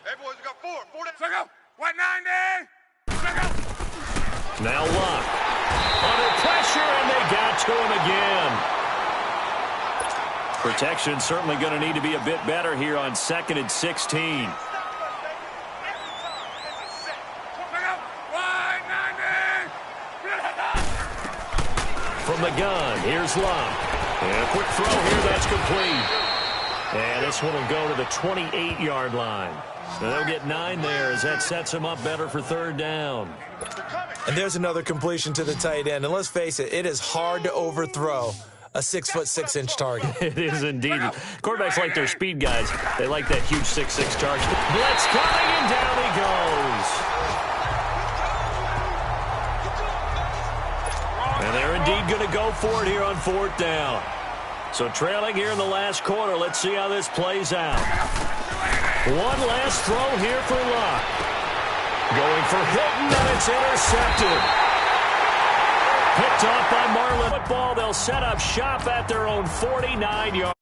Speaker 1: Hey, boys, we got 4. 40. Single. Wide 90. Single.
Speaker 6: Now Locke. Under pressure, and they got to him again. Protection certainly going to need to be a bit better here on 2nd and 16. From the gun, here's Locke. And a quick throw here, that's complete. And this one will go to the 28-yard line. So they'll get 9 there as that sets them up better for 3rd down.
Speaker 4: And there's another completion to the tight end. And let's face it, it is hard to overthrow a 6'6" target.
Speaker 6: It is indeed. Quarterbacks like their speed guys. They like that huge 6'6" target. Blitz coming, and down he goes. And they're indeed going to go for it here on 4th down. So trailing here in the last quarter. Let's see how this plays out. One last throw here for Locke. Going for Hilton, and it's intercepted. Picked off by Marlin. Football, they'll set up shop at their own 49-yard.